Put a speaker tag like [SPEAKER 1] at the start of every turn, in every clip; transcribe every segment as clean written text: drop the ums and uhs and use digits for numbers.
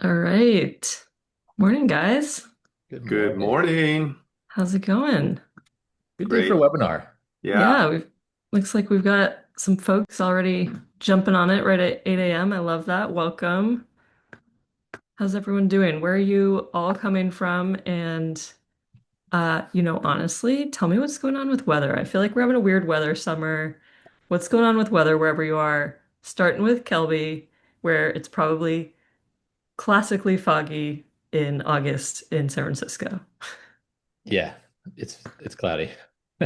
[SPEAKER 1] All right. Morning, guys.
[SPEAKER 2] Good
[SPEAKER 3] Good
[SPEAKER 2] morning.
[SPEAKER 3] morning.
[SPEAKER 1] How's it going?
[SPEAKER 2] Good day for a
[SPEAKER 3] Great.
[SPEAKER 2] webinar.
[SPEAKER 3] Yeah.
[SPEAKER 1] Yeah, we've looks like we've got some folks already jumping on it right at 8 a.m. I love that. Welcome. How's everyone doing? Where are you all coming from? And honestly, tell me what's going on with weather. I feel like we're having a weird weather summer. What's going on with weather wherever you are? Starting with Kelby, where it's probably classically foggy in August in San Francisco.
[SPEAKER 2] Yeah, it's cloudy.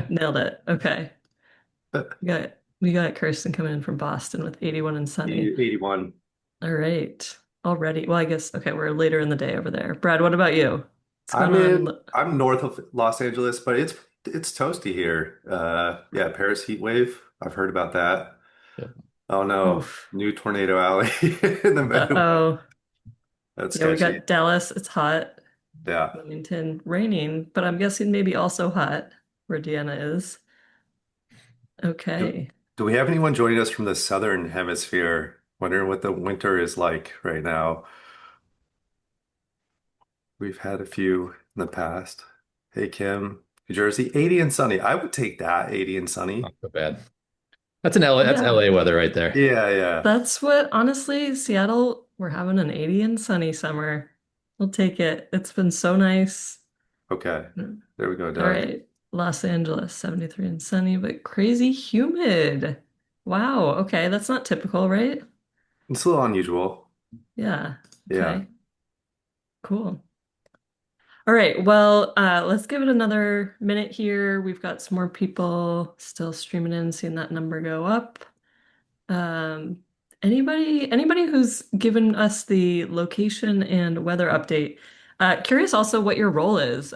[SPEAKER 1] Nailed it. Okay.
[SPEAKER 3] Uh,
[SPEAKER 1] We got Kirsten coming in from Boston with 81 and sunny.
[SPEAKER 3] 81.
[SPEAKER 1] All right. Already. Well, I guess okay, we're later in the day over there. Brad, what about you? What's going on?
[SPEAKER 3] I'm north of Los Angeles, but it's toasty here. Yeah, Paris heat wave. I've heard about that.
[SPEAKER 2] Yep.
[SPEAKER 3] Oh no,
[SPEAKER 1] Oof.
[SPEAKER 3] new tornado alley in the Midwest.
[SPEAKER 1] Uh-oh.
[SPEAKER 3] That's
[SPEAKER 1] Yeah, we
[SPEAKER 3] sketchy.
[SPEAKER 1] got Dallas. It's hot.
[SPEAKER 3] Yeah.
[SPEAKER 1] Wilmington, raining, but I'm guessing maybe also hot where Deanna is.
[SPEAKER 3] Do,
[SPEAKER 1] Okay.
[SPEAKER 3] do we have anyone joining us from the Southern Hemisphere? Wondering what the winter is like right now. We've had a few in the past. Hey Kim, New Jersey, 80 and sunny. I would take that, 80 and sunny.
[SPEAKER 2] Not so bad. That's
[SPEAKER 1] Yeah.
[SPEAKER 2] LA weather right there.
[SPEAKER 3] Yeah, yeah.
[SPEAKER 1] That's what, honestly, Seattle, we're having an 80 and sunny summer. We'll take it. It's been so nice.
[SPEAKER 3] Okay. There we go,
[SPEAKER 1] All
[SPEAKER 3] Doug.
[SPEAKER 1] right. Los Angeles, 73 and sunny, but crazy humid. Wow. Okay. That's not typical, right?
[SPEAKER 3] It's a little unusual.
[SPEAKER 1] Yeah.
[SPEAKER 3] Yeah.
[SPEAKER 1] Okay. Cool. All right. Well, let's give it another minute here. We've got some more people still streaming in, seeing that number go up. Um, anybody who's given us the location and weather update. Curious also what your role is.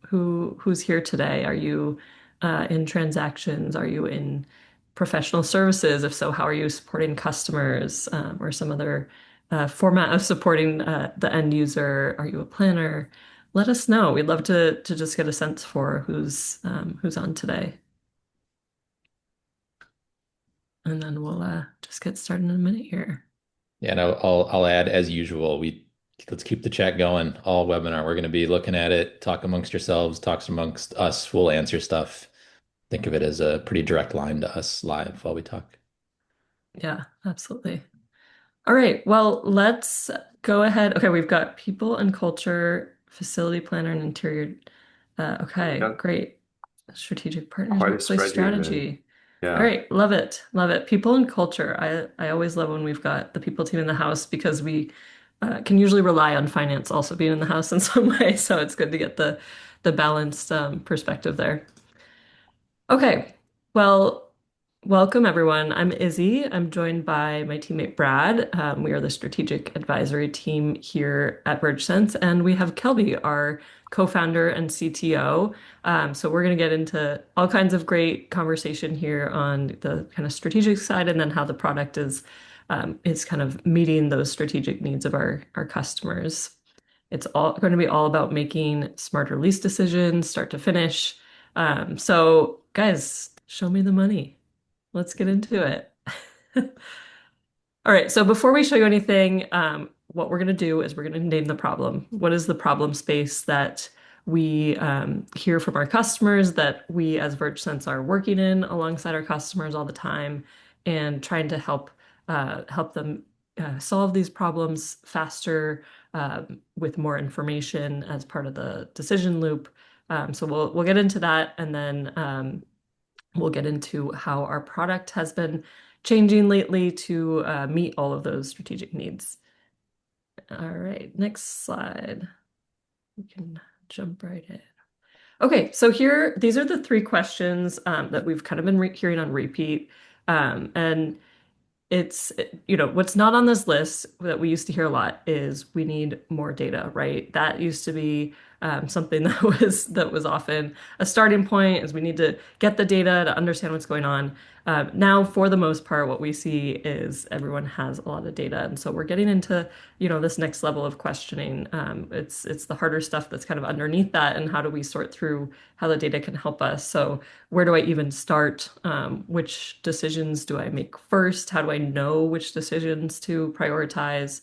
[SPEAKER 1] Who's here today? Are you in transactions? Are you in professional services? If so, how are you supporting customers or some other format of supporting the end user? Are you a planner? Let us know. We'd love to just get a sense for who's on today. And then we'll just get started in a minute here.
[SPEAKER 2] Yeah, and I'll add as usual, let's keep the chat going all webinar. We're going to be looking at it, talk amongst yourselves, talk amongst us. We'll answer stuff. Think of it as a pretty direct line to us live while we talk.
[SPEAKER 1] Yeah, absolutely. All right, well, let's go ahead. Okay, we've got people and culture, facility planner and interior. Okay,
[SPEAKER 3] Got
[SPEAKER 1] great. Strategic partners,
[SPEAKER 3] quite a
[SPEAKER 1] workplace
[SPEAKER 3] spread here today.
[SPEAKER 1] strategy. All
[SPEAKER 3] Yeah.
[SPEAKER 1] right, love it. Love it. People and culture. I always love when we've got the people team in the house because we can usually rely on finance also being in the house in some way. So it's good to get the balanced perspective there. Okay. Well, welcome everyone. I'm Izzy. I'm joined by my teammate Brad. We are the strategic advisory team here at VergeSense, and we have Kelby, our co-founder and CTO. So we're going to get into all kinds of great conversation here on the kind of strategic side, and then how the product is kind of meeting those strategic needs of our customers. It's all going to be all about making smarter lease decisions, start to finish. So, guys, show me the money. Let's get into it. All right, so before we show you anything, what we're going to do is we're going to name the problem. What is the problem space that we hear from our customers that we as VergeSense are working in alongside our customers all the time and trying to help them solve these problems faster with more information as part of the decision loop. So we'll get into that and then we'll get into how our product has been changing lately to meet all of those strategic needs. All right, next slide. We can jump right in. Okay, so here, these are the three questions that we've kind of been hearing on repeat. And it's, what's not on this list that we used to hear a lot is we need more data, right? That used to be something that was often a starting point is we need to get the data to understand what's going on. Now, for the most part, what we see is everyone has a lot of data, and so we're getting into, this next level of questioning. It's the harder stuff that's kind of underneath that, and how do we sort through how the data can help us? So where do I even start? Which decisions do I make first? How do I know which decisions to prioritize?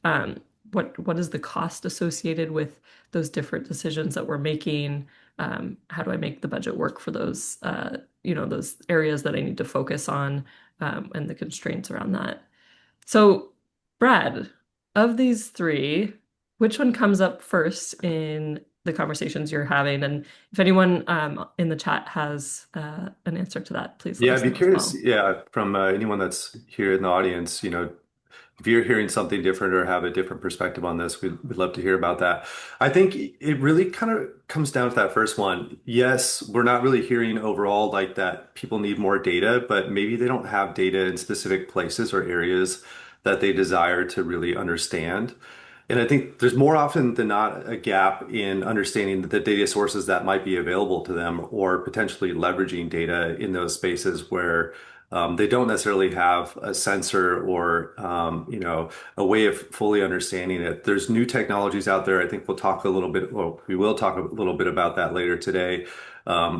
[SPEAKER 1] Um, what is the cost associated with those different decisions that we're making? How do I make the budget work for those those areas that I need to focus on, and the constraints around that. So, Brad, of these three, which one comes up first in the conversations you're having? And if anyone in the chat has an answer to that, please let
[SPEAKER 3] Yeah, I'd
[SPEAKER 1] us
[SPEAKER 3] be
[SPEAKER 1] know as
[SPEAKER 3] curious,
[SPEAKER 1] well.
[SPEAKER 3] yeah, from anyone that's here in the audience, if you're hearing something different or have a different perspective on this, we'd love to hear about that. I think it really kind of comes down to that first one. Yes, we're not really hearing overall like that people need more data, but maybe they don't have data in specific places or areas that they desire to really understand. And I think there's more often than not a gap in understanding the data sources that might be available to them or potentially leveraging data in those spaces where they don't necessarily have a sensor or a way of fully understanding it. There's new technologies out there. I think we will talk a little bit about that later today,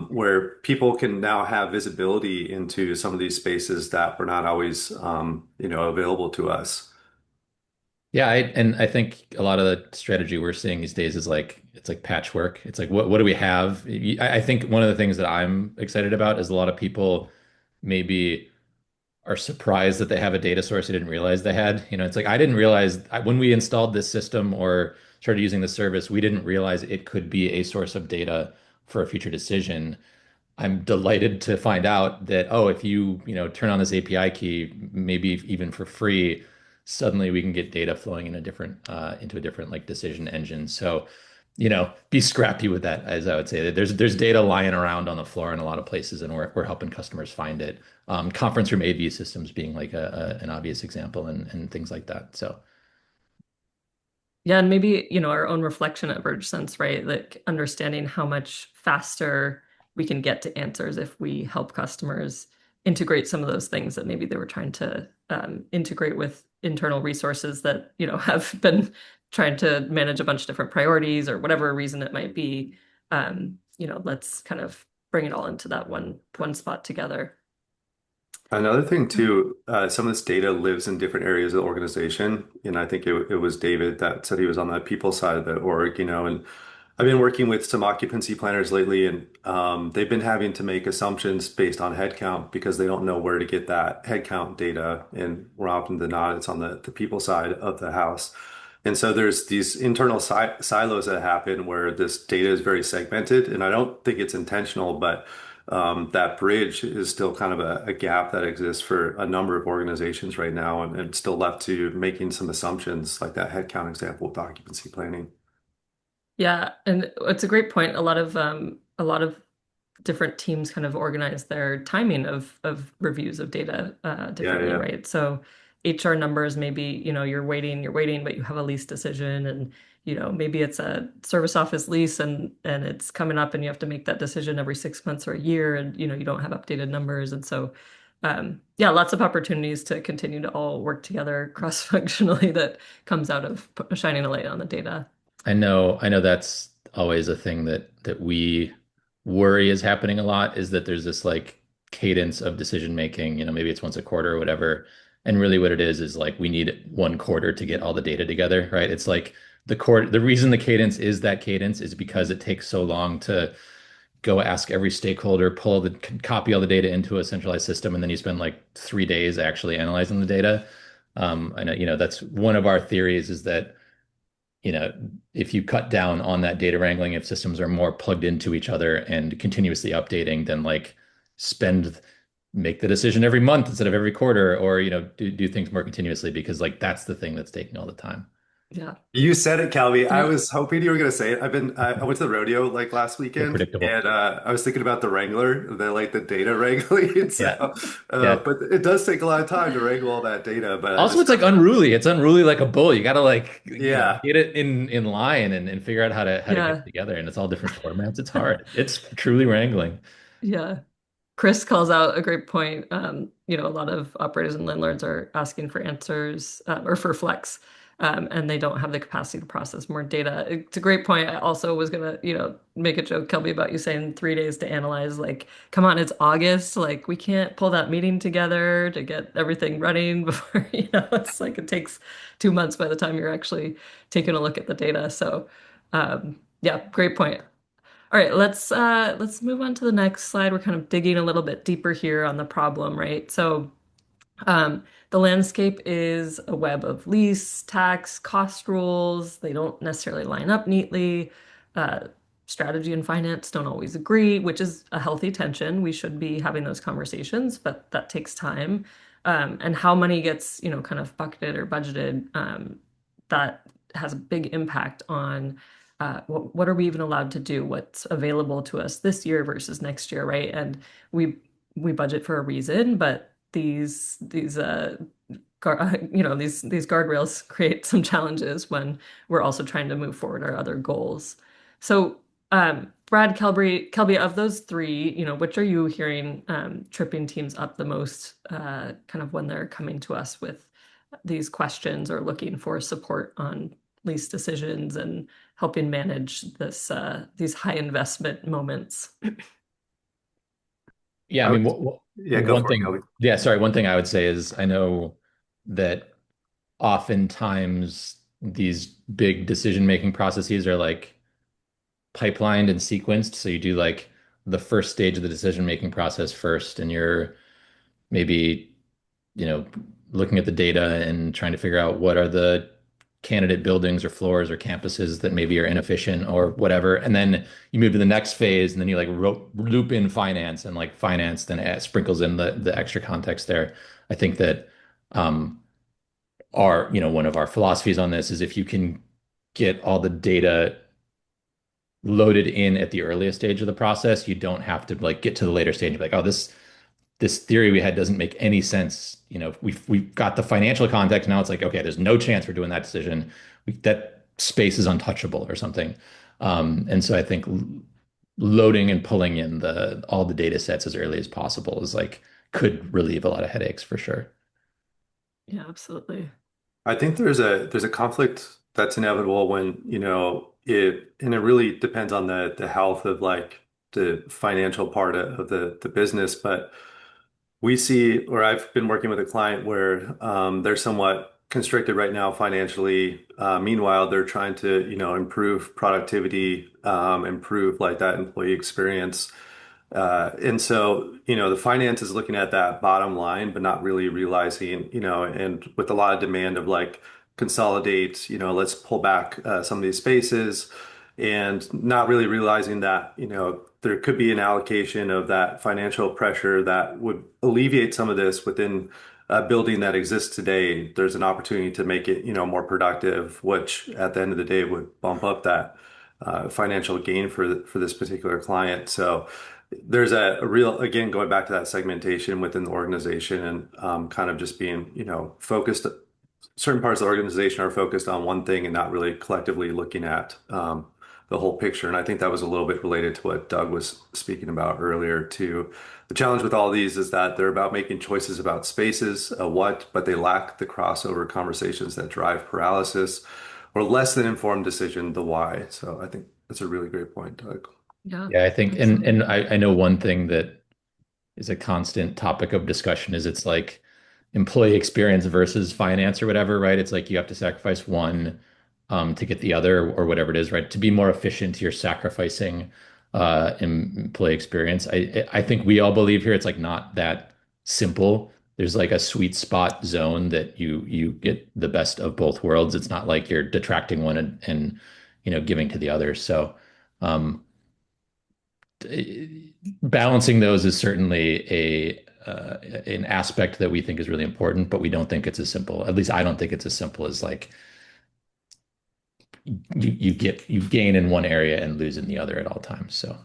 [SPEAKER 3] where people can now have visibility into some of these spaces that were not always available to us.
[SPEAKER 2] Yeah, and I think a lot of the strategy we're seeing these days is like it's like patchwork. It's like what do we have? I think one of the things that I'm excited about is a lot of people maybe are surprised that they have a data source they didn't realize they had. It's like I didn't realize when we installed this system or started using the service, we didn't realize it could be a source of data for a future decision. I'm delighted to find out that, oh, if turn on this API key, maybe even for free, suddenly we can get data flowing in into a different like decision engine. So, be scrappy with that, as I would say. There's data lying around on the floor in a lot of places, and we're helping customers find it. Conference room AV systems being like an obvious example, and things like that. So,
[SPEAKER 1] Yeah, and maybe, our own reflection at Verge Sense, right? Like understanding how much faster we can get to answers if we help customers integrate some of those things that maybe they were trying to integrate with internal resources that, have been trying to manage a bunch of different priorities or whatever reason it might be. Let's kind of bring it all into that one spot together.
[SPEAKER 3] Another thing too, some of this data lives in different areas of the organization, and I think it was David that said he was on the people side of the org, and I've been working with some occupancy planners lately, and they've been having to make assumptions based on headcount because they don't know where to get that headcount data, and more often than not, it's on the people side of the house. And so there's these internal silos that happen where this data is very segmented, and I don't think it's intentional, but that bridge is still kind of a gap that exists for a number of organizations right now, and still left to making some assumptions like that headcount example with occupancy planning.
[SPEAKER 1] Yeah, and it's a great point. A lot of different teams kind of organize their timing of reviews of data
[SPEAKER 3] Yeah,
[SPEAKER 1] differently,
[SPEAKER 3] yeah.
[SPEAKER 1] right? So HR numbers, maybe, you're waiting, but you have a lease decision, and maybe it's a service office lease, and it's coming up, and you have to make that decision every 6 months or a year, and you don't have updated numbers, and so yeah, lots of opportunities to continue to all work together cross-functionally that comes out of shining a light on the data.
[SPEAKER 2] I know that's always a thing that we worry is happening a lot is that there's this like cadence of decision making, maybe it's once a quarter or whatever. And really what it is like we need one quarter to get all the data together, right? It's like the reason the cadence is that cadence is because it takes so long to go ask every stakeholder, copy all the data into a centralized system, and then you spend like 3 days actually analyzing the data. I know, that's one of our theories is that you know, if you cut down on that data wrangling, if systems are more plugged into each other and continuously updating, then like spend make the decision every month instead of every quarter, or do things more continuously because like that's the thing that's taking all the time.
[SPEAKER 1] Yeah.
[SPEAKER 3] You said it, Calvi. I
[SPEAKER 1] Yeah.
[SPEAKER 3] was hoping you were going to say it. I went to the rodeo like last
[SPEAKER 2] So
[SPEAKER 3] weekend,
[SPEAKER 2] predictable.
[SPEAKER 3] and I was thinking about the Wrangler, the data wrangling.
[SPEAKER 2] Yeah.
[SPEAKER 3] So,
[SPEAKER 2] Yeah.
[SPEAKER 3] but it does take a lot of time to wrangle all that data. But I
[SPEAKER 2] Also,
[SPEAKER 3] just
[SPEAKER 2] it's like unruly. It's unruly like a bull. You got to like,
[SPEAKER 3] yeah.
[SPEAKER 2] get it in line and figure out how to get it
[SPEAKER 1] Yeah.
[SPEAKER 2] together. And it's all different formats. It's hard. It's truly wrangling.
[SPEAKER 1] Yeah. Chris calls out a great point. A lot of operators and landlords are asking for answers or for flex and they don't have the capacity to process more data. It's a great point. I also was gonna, make a joke, Kelby, about you saying 3 days to analyze. Like, come on, it's August. Like, we can't pull that meeting together to get everything running before, it's like it takes 2 months by the time you're actually taking a look at the data. So, yeah, great point. All right, let's move on to the next slide. We're kind of digging a little bit deeper here on the problem, right? So the landscape is a web of lease, tax, cost rules. They don't necessarily line up neatly. Uh, Strategy and finance don't always agree, which is a healthy tension. We should be having those conversations, but that takes time. And how money gets, kind of bucketed or budgeted, that has a big impact on what are we even allowed to do? What's available to us this year versus next year, right? And we we budget for a reason, but these guardrails create some challenges when we're also trying to move forward our other goals. So, Brad, Kelby, of those three, which are you hearing tripping teams up the most, kind of when they're coming to us with these questions or looking for support on lease decisions and helping manage these high investment moments?
[SPEAKER 2] Yeah, I
[SPEAKER 3] I
[SPEAKER 2] mean,
[SPEAKER 3] would, yeah, go
[SPEAKER 2] one
[SPEAKER 3] for it,
[SPEAKER 2] thing,
[SPEAKER 3] Kelly.
[SPEAKER 2] yeah, sorry, one thing I would say is I know that oftentimes these big decision-making processes are like pipelined and sequenced. So you do like the first stage of the decision-making process first, and you're maybe, you know, looking at the data and trying to figure out what are the candidate buildings or floors or campuses that maybe are inefficient or whatever. And then you move to the next phase, and then you like loop in finance, and like finance then sprinkles in the extra context there. I think that um, one of our philosophies on this is if you can get all the data loaded in at the earliest stage of the process, you don't have to like get to the later stage and be like, oh, this theory we had doesn't make any sense. We've got the financial context now. It's like, okay, there's no chance we're doing that decision. That space is untouchable or something. And so I think loading and pulling in the all the data sets as early as possible is like could relieve a lot of headaches for sure.
[SPEAKER 1] Yeah, absolutely.
[SPEAKER 3] I think there's a conflict that's inevitable when, and it really depends on the health of like the financial part of the business. But we see, or I've been working with a client where they're somewhat constricted right now financially. Meanwhile, they're trying to, improve productivity, improve like that employee experience. And so, the finance is looking at that bottom line, but not really realizing, and with a lot of demand of like consolidate, let's pull back some of these spaces and not really realizing that, there could be an allocation of that financial pressure that would alleviate some of this within a building that exists today. There's an opportunity to make it, more productive, which at the end of the day would bump up that financial gain for this particular client. So there's a real, again, going back to that segmentation within the organization and kind of just being, focused. Certain parts of the organization are focused on one thing and not really collectively looking at the whole picture. And I think that was a little bit related to what Doug was speaking about earlier too. The challenge with all these is that they're about making choices about spaces, what, but they lack the crossover conversations that drive paralysis or less than informed decision, the why. So I think that's a really great point, Doug.
[SPEAKER 1] Yeah,
[SPEAKER 2] Yeah, I think, and
[SPEAKER 1] absolutely.
[SPEAKER 2] I know one thing that is a constant topic of discussion is it's like employee experience versus finance or whatever, right? It's like you have to sacrifice one to get the other or whatever it is, right? To be more efficient, you're sacrificing employee experience. I think we all believe here it's like not that simple. There's like a sweet spot zone that you get the best of both worlds. It's not like you're detracting one and giving to the other. So um, balancing those is certainly an aspect that we think is really important, but we don't think it's as simple. At least I don't think it's as simple as like you gain in one area and lose in the other at all times. So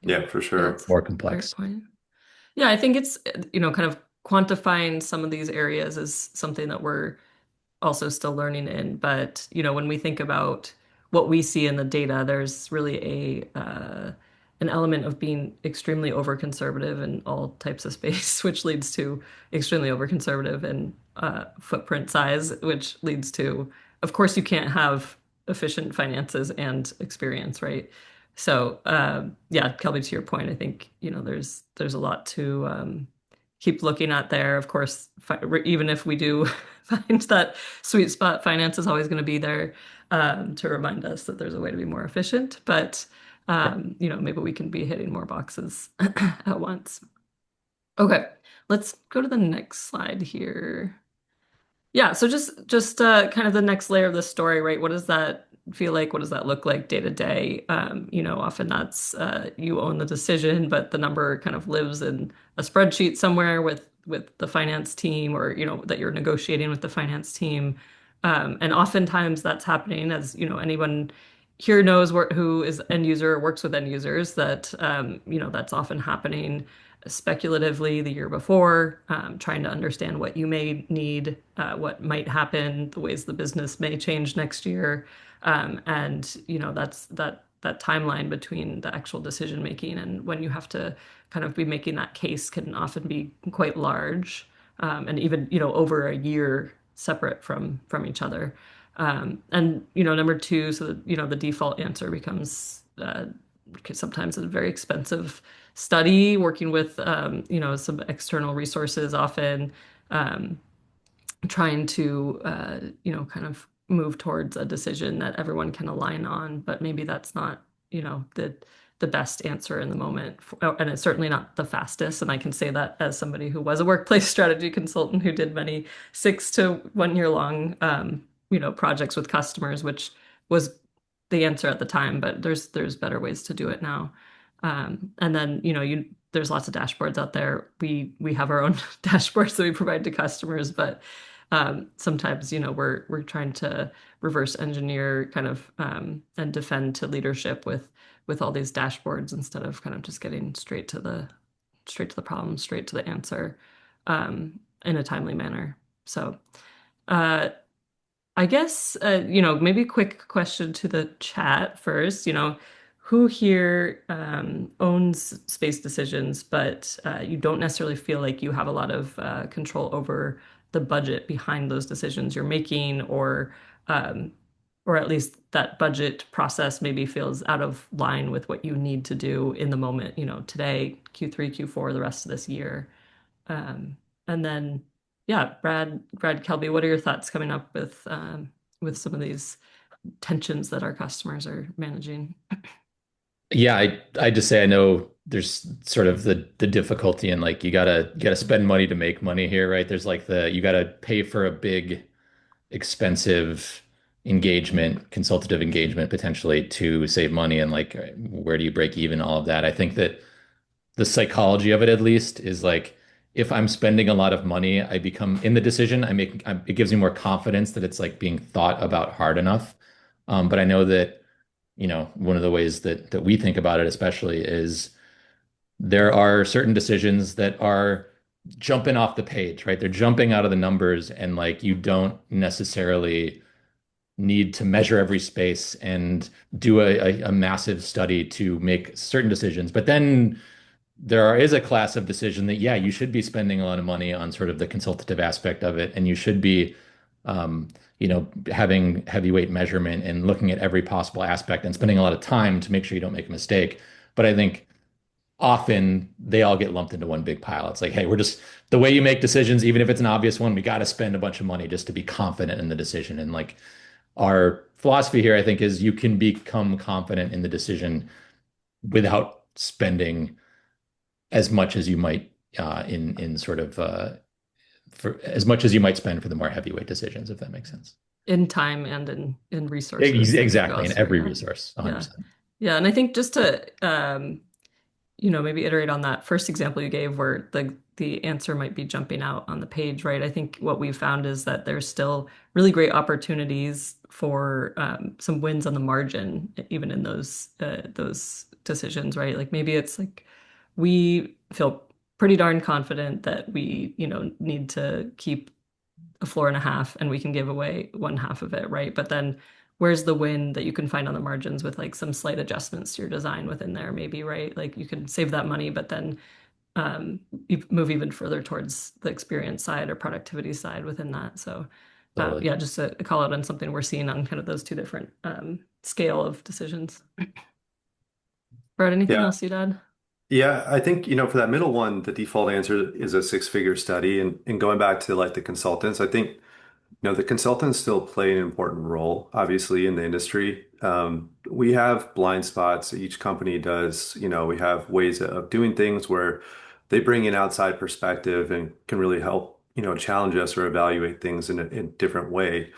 [SPEAKER 1] Yeah,
[SPEAKER 3] Yeah, for
[SPEAKER 1] yeah,
[SPEAKER 3] sure.
[SPEAKER 1] that's
[SPEAKER 2] more
[SPEAKER 1] a great
[SPEAKER 2] complex.
[SPEAKER 1] point. Yeah, I think it's, kind of quantifying some of these areas is something that we're also still learning in. But, when we think about what we see in the data, there's really an an element of being extremely over conservative in all types of space, which leads to extremely over conservative in footprint size, which leads to, of course, you can't have efficient finances and experience, right? So, yeah, Kelby, to your point, I think, there's a lot to keep looking at there. Of course, even if we do find that sweet spot, finance is always going to be there to remind us that there's a way to be more efficient. But maybe we can be hitting more boxes at once. Okay, let's go to the next slide here. Yeah, so just kind of the next layer of the story, right? What does that feel like? What does that look like day to day? Often that's you own the decision, but the number kind of lives in a spreadsheet somewhere with the finance team, or that you're negotiating with the finance team. And oftentimes that's happening, as anyone here knows who is end user or works with end users, that that's often happening speculatively the year before, trying to understand what you may need, what might happen, the ways the business may change next year. And that's that timeline between the actual decision making and when you have to kind of be making that case can often be quite large, and even over a year separate from each other. And number two, so the default answer becomes sometimes a very expensive study, working with some external resources, often um, trying to kind of move towards a decision that everyone can align on, but maybe that's not the best answer in the moment, and it's certainly not the fastest. And I can say that as somebody who was a workplace strategy consultant who did many 6 to 1 year long projects with customers, which was the answer at the time, but there's better ways to do it now. And then there's lots of dashboards out there. We have our own dashboards that we provide to customers, but sometimes we're trying to reverse engineer kind of and defend to leadership with all these dashboards instead of kind of just getting straight to the problem, straight to the answer, in a timely manner. So uh, I guess, maybe a quick question to the chat first. Who here owns space decisions, but you don't necessarily feel like you have a lot of control over the budget behind those decisions you're making, um, or at least that budget process maybe feels out of line with what you need to do in the moment, today, Q3, Q4, the rest of this year. And then, yeah, Brad Kelby, what are your thoughts coming up with some of these tensions that our customers are managing?
[SPEAKER 2] Yeah, I just say I know there's sort of the difficulty in like you gotta spend money to make money here, right? There's like the you gotta pay for a big expensive engagement, consultative engagement potentially to save money, and like where do you break even, all of that. I think that the psychology of it at least is like if I'm spending a lot of money, I become in the decision, it gives me more confidence that it's like being thought about hard enough. But I know that, one of the ways that we think about it especially is there are certain decisions that are jumping off the page, right? They're jumping out of the numbers, and like you don't necessarily need to measure every space and do a massive study to make certain decisions. But then is a class of decision that, yeah, you should be spending a lot of money on sort of the consultative aspect of it, and you should be, um, having heavyweight measurement and looking at every possible aspect and spending a lot of time to make sure you don't make a mistake. But I think often they all get lumped into one big pile. It's like, hey, we're just the way you make decisions, even if it's an obvious one, we got to spend a bunch of money just to be confident in the decision. And like our philosophy here, I think, is you can become confident in the decision without spending as much as you might in sort of for as much as you might spend for the more heavyweight decisions, if that makes sense.
[SPEAKER 1] In time and in resources that could go
[SPEAKER 2] Exactly, in
[SPEAKER 1] elsewhere.
[SPEAKER 2] every
[SPEAKER 1] Yeah.
[SPEAKER 2] resource,
[SPEAKER 1] Yeah.
[SPEAKER 2] 100%.
[SPEAKER 1] Yeah. And I think just to maybe iterate on that first example you gave where the answer might be jumping out on the page, right? I think what we've found is that there's still really great opportunities for some wins on the margin, even in those decisions, right? Like maybe it's like we feel pretty darn confident that we, need to keep a floor and a half and we can give away one half of it, right? But then where's the win that you can find on the margins with like some slight adjustments to your design within there, maybe, right? Like you can save that money, but then um, you move even further towards the experience side or productivity side within that. So,
[SPEAKER 2] Totally.
[SPEAKER 1] yeah, just a call out on something we're seeing on kind of those two different scale of decisions. Brett, anything
[SPEAKER 3] Yeah.
[SPEAKER 1] else you'd add?
[SPEAKER 3] Yeah, I think, for that middle one, the default answer is a six-figure study. And going back to like the consultants, I think the consultants still play an important role, obviously, in the industry. We have blind spots. Each company does. We have ways of doing things where they bring in outside perspective and can really help, challenge us or evaluate things in a different way.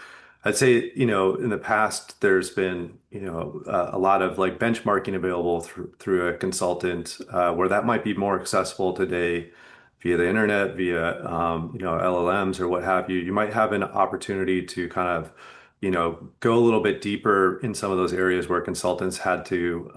[SPEAKER 3] I'd say, in the past, there's been, a lot of like benchmarking available through a consultant, where that might be more accessible today via the internet, via LLMs or what have you. You might have an opportunity to kind of, go a little bit deeper in some of those areas where consultants had to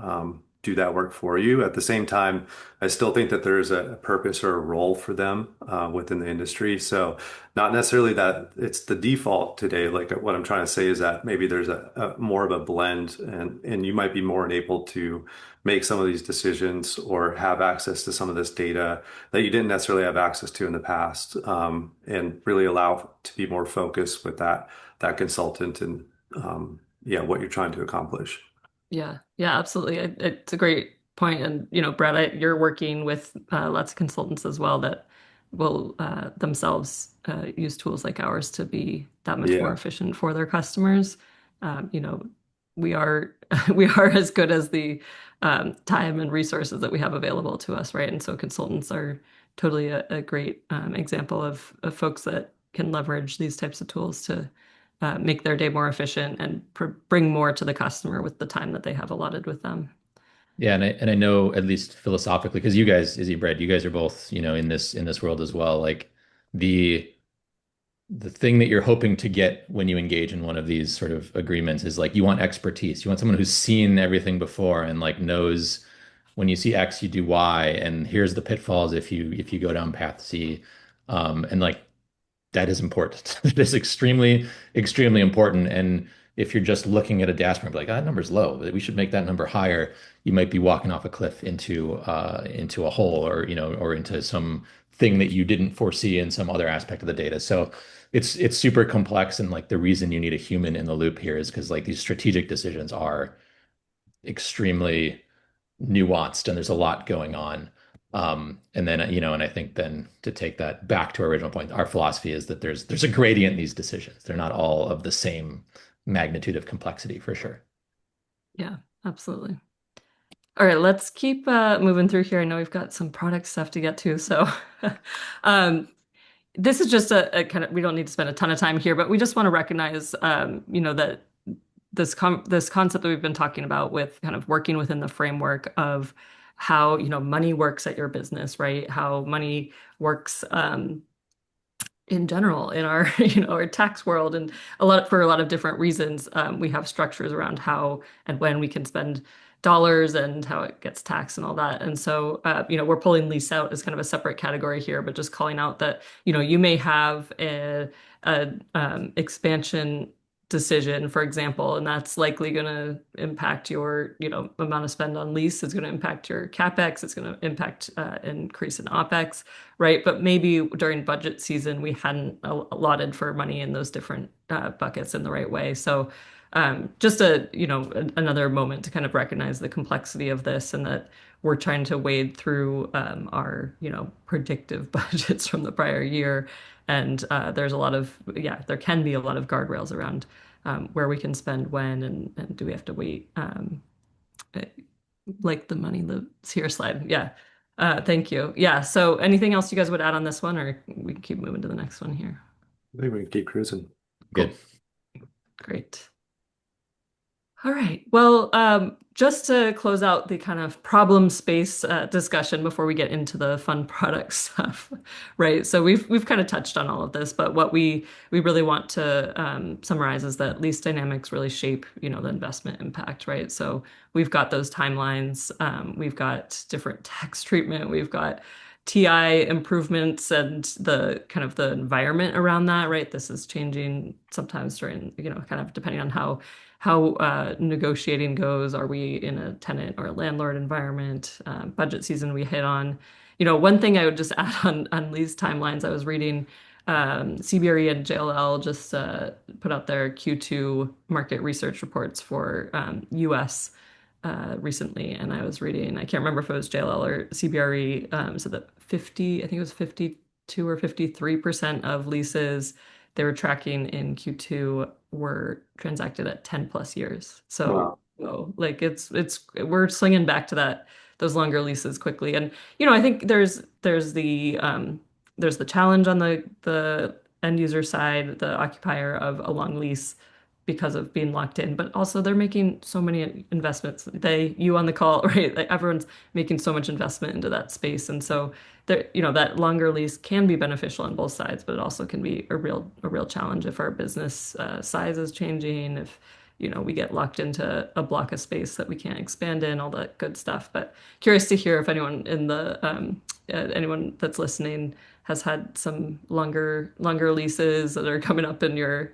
[SPEAKER 3] do that work for you. At the same time, I still think that there's a purpose or a role for them within the industry. So not necessarily that it's the default today. Like what I'm trying to say is that maybe there's a more of a blend, and you might be more enabled to make some of these decisions or have access to some of this data that you didn't necessarily have access to in the past, and really allow to be more focused with that consultant and yeah, what you're trying to accomplish.
[SPEAKER 1] Yeah, yeah, absolutely. It's a great point. And, Brett, you're working with lots of consultants as well that will themselves use tools like ours to be that much more
[SPEAKER 3] Yeah.
[SPEAKER 1] efficient for their customers. Um, you know, we are we are as good as the time and resources that we have available to us, right? And so consultants are totally a great example of folks that can leverage these types of tools to make their day more efficient and bring more to the customer with the time that they have allotted with them.
[SPEAKER 2] Yeah, and I know at least philosophically, because you guys, Izzy, Brett, you guys are both, in this world as well. Like the the thing that you're hoping to get when you engage in one of these sort of agreements is like you want expertise. You want someone who's seen everything before and like knows when you see X, you do Y, and here's the pitfalls if you go down path C. And like that is important. That is extremely important. And if you're just looking at a dashboard, like that number's low, we should make that number higher, you might be walking off a cliff into a hole or or into some thing that you didn't foresee in some other aspect of the data. So it's super complex, and like the reason you need a human in the loop here is because like these strategic decisions are extremely nuanced and there's a lot going on. And then, and I think then to take that back to our original point, our philosophy is that there's a gradient in these decisions. They're not all of the same magnitude of complexity for sure.
[SPEAKER 1] Yeah, absolutely. All right, let's keep moving through here. I know we've got some product stuff to get to, so um, this is just a kind of we don't need to spend a ton of time here, but we just want to recognize, that this concept that we've been talking about with kind of working within the framework of how money works at your business, right? How money works in general in our our tax world, and a lot of different reasons. We have structures around how and when we can spend dollars and how it gets taxed and all that. And so we're pulling lease out as kind of a separate category here, but just calling out that you may have a expansion decision, for example, and that's likely going to impact your amount of spend on lease. It's going to impact your capex. It's going to impact increase in opex, right? But maybe during budget season, we hadn't allotted for money in those different buckets in the right way. So just another moment to kind of recognize the complexity of this and that we're trying to wade through our, predictive budgets from the prior year. And there's a lot of, yeah, there can be a lot of guardrails around where we can spend when and do we have to wait like the money lives here slide. Yeah. Thank you. Yeah. So anything else you guys would add on this one, or we can keep moving to the next one here?
[SPEAKER 3] I think we can keep cruising.
[SPEAKER 2] Good.
[SPEAKER 3] Cool.
[SPEAKER 1] Great. All right. Well, just to close out the kind of problem space discussion before we get into the fun product stuff, right? So we've kind of touched on all of this, but what we really want to summarize is that lease dynamics really shape, the investment impact, right? So we've got those timelines, we've got different tax treatment, we've got TI improvements and the kind of the environment around that, right? This is changing sometimes during, kind of depending on how negotiating goes. Are we in a tenant or a landlord environment? Budget season we hit on. One thing I would just add on these timelines, I was reading CBRE and JLL just put out their Q2 market research reports for US recently, and I was reading, I can't remember if it was JLL or CBRE, said that I think it was 52 or 53% of leases they were tracking in Q2 were transacted at 10 plus years. So,
[SPEAKER 3] Wow.
[SPEAKER 1] like we're swinging back to those longer leases quickly. And, I think there's the challenge on the end user side, the occupier of a long lease because of being locked in, but also they're making so many investments. You on the call, right? Like everyone's making so much investment into that space. And so there, that longer lease can be beneficial on both sides, but it also can be a real challenge if our business size is changing, if, we get locked into a block of space that we can't expand in, all that good stuff. But curious to hear if anyone that's listening has had some longer leases that are coming up in your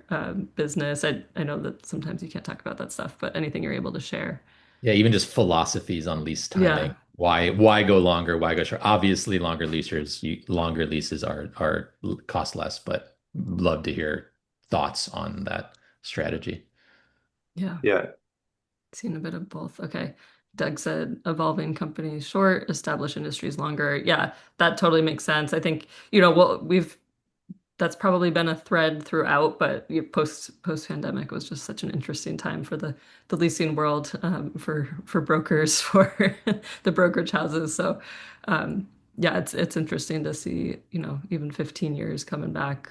[SPEAKER 1] business. I know that sometimes you can't talk about that stuff, but anything you're able to share.
[SPEAKER 2] Yeah, even just philosophies on lease timing.
[SPEAKER 1] Yeah,
[SPEAKER 2] Why go longer? Why go short? Obviously, longer leases are cost less, but love to hear thoughts on that strategy.
[SPEAKER 1] yeah.
[SPEAKER 3] Yeah.
[SPEAKER 1] Seen a bit of both. Okay. Doug said evolving companies short, established industries longer. Yeah, that totally makes sense. I think, well, that's probably been a thread throughout, but post pandemic was just such an interesting time for the leasing world, for brokers, for the brokerage houses. So yeah, it's interesting to see, even 15 years coming back,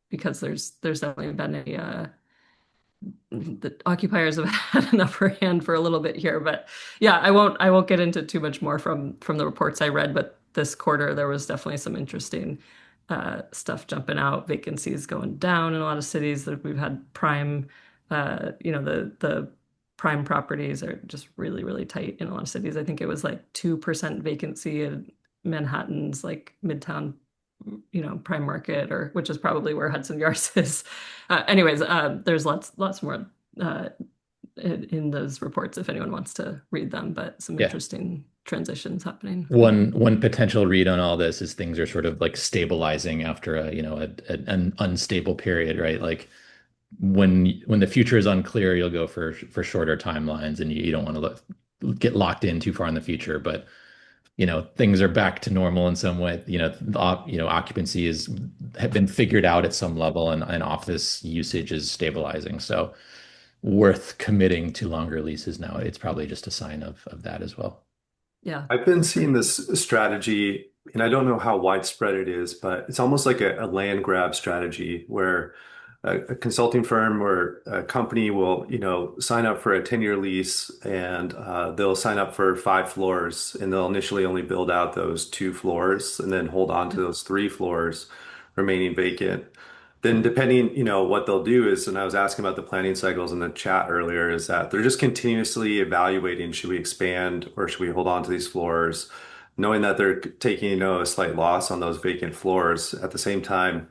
[SPEAKER 1] because there's definitely been the occupiers have had an upper hand for a little bit here. But yeah, I won't get into too much more from the reports I read, but this quarter there was definitely some interesting stuff jumping out, vacancies going down in a lot of cities that we've had prime, the prime properties are just really, really tight in a lot of cities. I think it was like 2% vacancy in Manhattan's like Midtown, prime market, or which is probably where Hudson Yards is. Anyways, there's lots more in those reports if anyone wants to read them, but some
[SPEAKER 2] Yeah.
[SPEAKER 1] interesting transitions happening.
[SPEAKER 2] One potential read on all this is things are sort of like stabilizing after an unstable period, right? Like when the future is unclear, you'll go for shorter timelines, and you don't want to get locked in too far in the future. But things are back to normal in some way. Occupancy have been figured out at some level, and office usage is stabilizing. So worth committing to longer leases now. It's probably just a sign of that as well.
[SPEAKER 1] Yeah.
[SPEAKER 3] I've been seeing this strategy, and I don't know how widespread it is, but it's almost like a land grab strategy where a consulting firm or a company will, sign up for a 10-year lease and they'll sign up for 5 floors and they'll initially only build out those 2 floors and then hold on to those 3 floors remaining vacant. Then depending, what they'll do is, and I was asking about the planning cycles in the chat earlier, is that they're just continuously evaluating, should we expand or should we hold on to these floors, knowing that they're taking, a slight loss on those vacant floors. At the same time,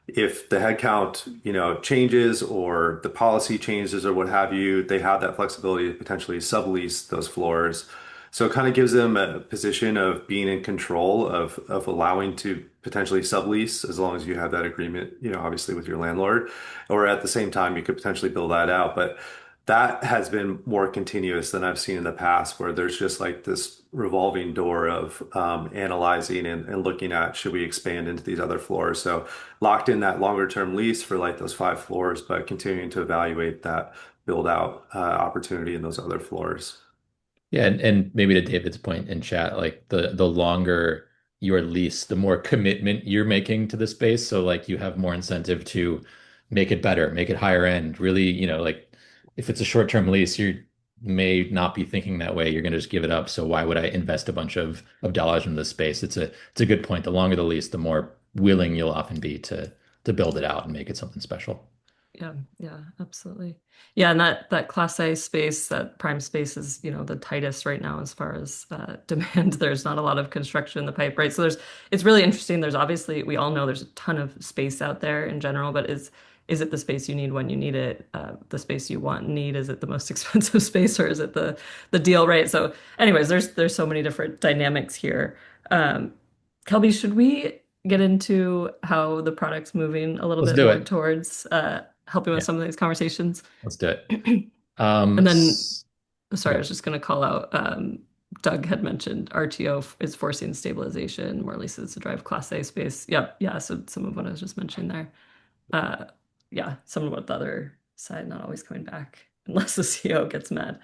[SPEAKER 3] if the headcount, changes or the policy changes or what have you, they have that flexibility to potentially sublease those floors. So it kind of gives them a position of being in control of allowing to potentially sublease as long as you have that agreement, obviously with your landlord, or at the same time you could potentially build that out. But that has been more continuous than I've seen in the past, where there's just like this revolving door of analyzing and looking at, should we expand into these other floors? So locked in that longer term lease for like those 5 floors, but continuing to evaluate that build out opportunity in those other floors.
[SPEAKER 2] Yeah, and maybe to David's point in chat, like the longer your lease, the more commitment you're making to the space. So like you have more incentive to make it better, make it higher end. Really, like if it's a short-term lease, you may not be thinking that way. You're going to just give it up. So why would I invest a bunch of dollars in this space? It's a good point. The longer the lease, the more willing you'll often be to build it out and make it something special.
[SPEAKER 1] Yeah, yeah, absolutely. Yeah, and that Class A space, that prime space is, the tightest right now as far as demand. There's not a lot of construction in the pipe, right? So it's really interesting. There's obviously, we all know there's a ton of space out there in general, but is it the space you need when you need it? The space you want and need? Is it the most expensive space or is it the deal, right? So anyways, there's so many different dynamics here. Um, Kelby, should we get into how the product's moving a little
[SPEAKER 2] Let's
[SPEAKER 1] bit
[SPEAKER 2] do
[SPEAKER 1] more
[SPEAKER 2] it.
[SPEAKER 1] towards helping with
[SPEAKER 2] Yeah,
[SPEAKER 1] some of these conversations?
[SPEAKER 2] let's do it.
[SPEAKER 1] And then,
[SPEAKER 2] S-
[SPEAKER 1] sorry, I
[SPEAKER 2] okay.
[SPEAKER 1] was just going to call out Doug had mentioned RTO is forcing stabilization, more leases to drive Class A space. Yep. Yeah. So some of what I was just mentioning there. Uh, yeah. Some of what the other side not always coming back unless the CEO gets mad.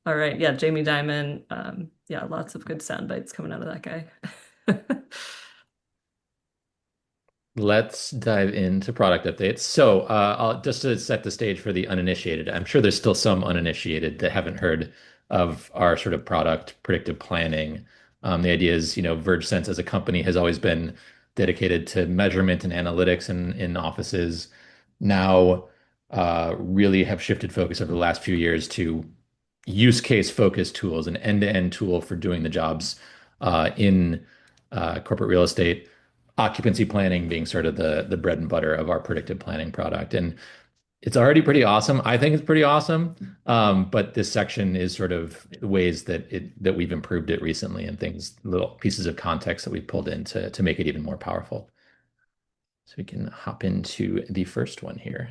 [SPEAKER 1] All right. Yeah. Jamie Dimon. Yeah. Lots of good sound bites coming out of that guy.
[SPEAKER 2] Let's dive into product updates. So, just to set the stage for the uninitiated, I'm sure there's still some uninitiated that haven't heard of our sort of product predictive planning. The idea is, VergeSense as a company has always been dedicated to measurement and analytics in offices. Now, really have shifted focus over the last few years to use case focused tools, an end-to-end tool for doing the jobs in corporate real estate, occupancy planning being sort of the bread and butter of our predictive planning product. And it's already pretty awesome. I think it's pretty awesome. But this section is sort of ways that we've improved it recently and things, little pieces of context that we've pulled in to make it even more powerful. So we can hop into the first one here.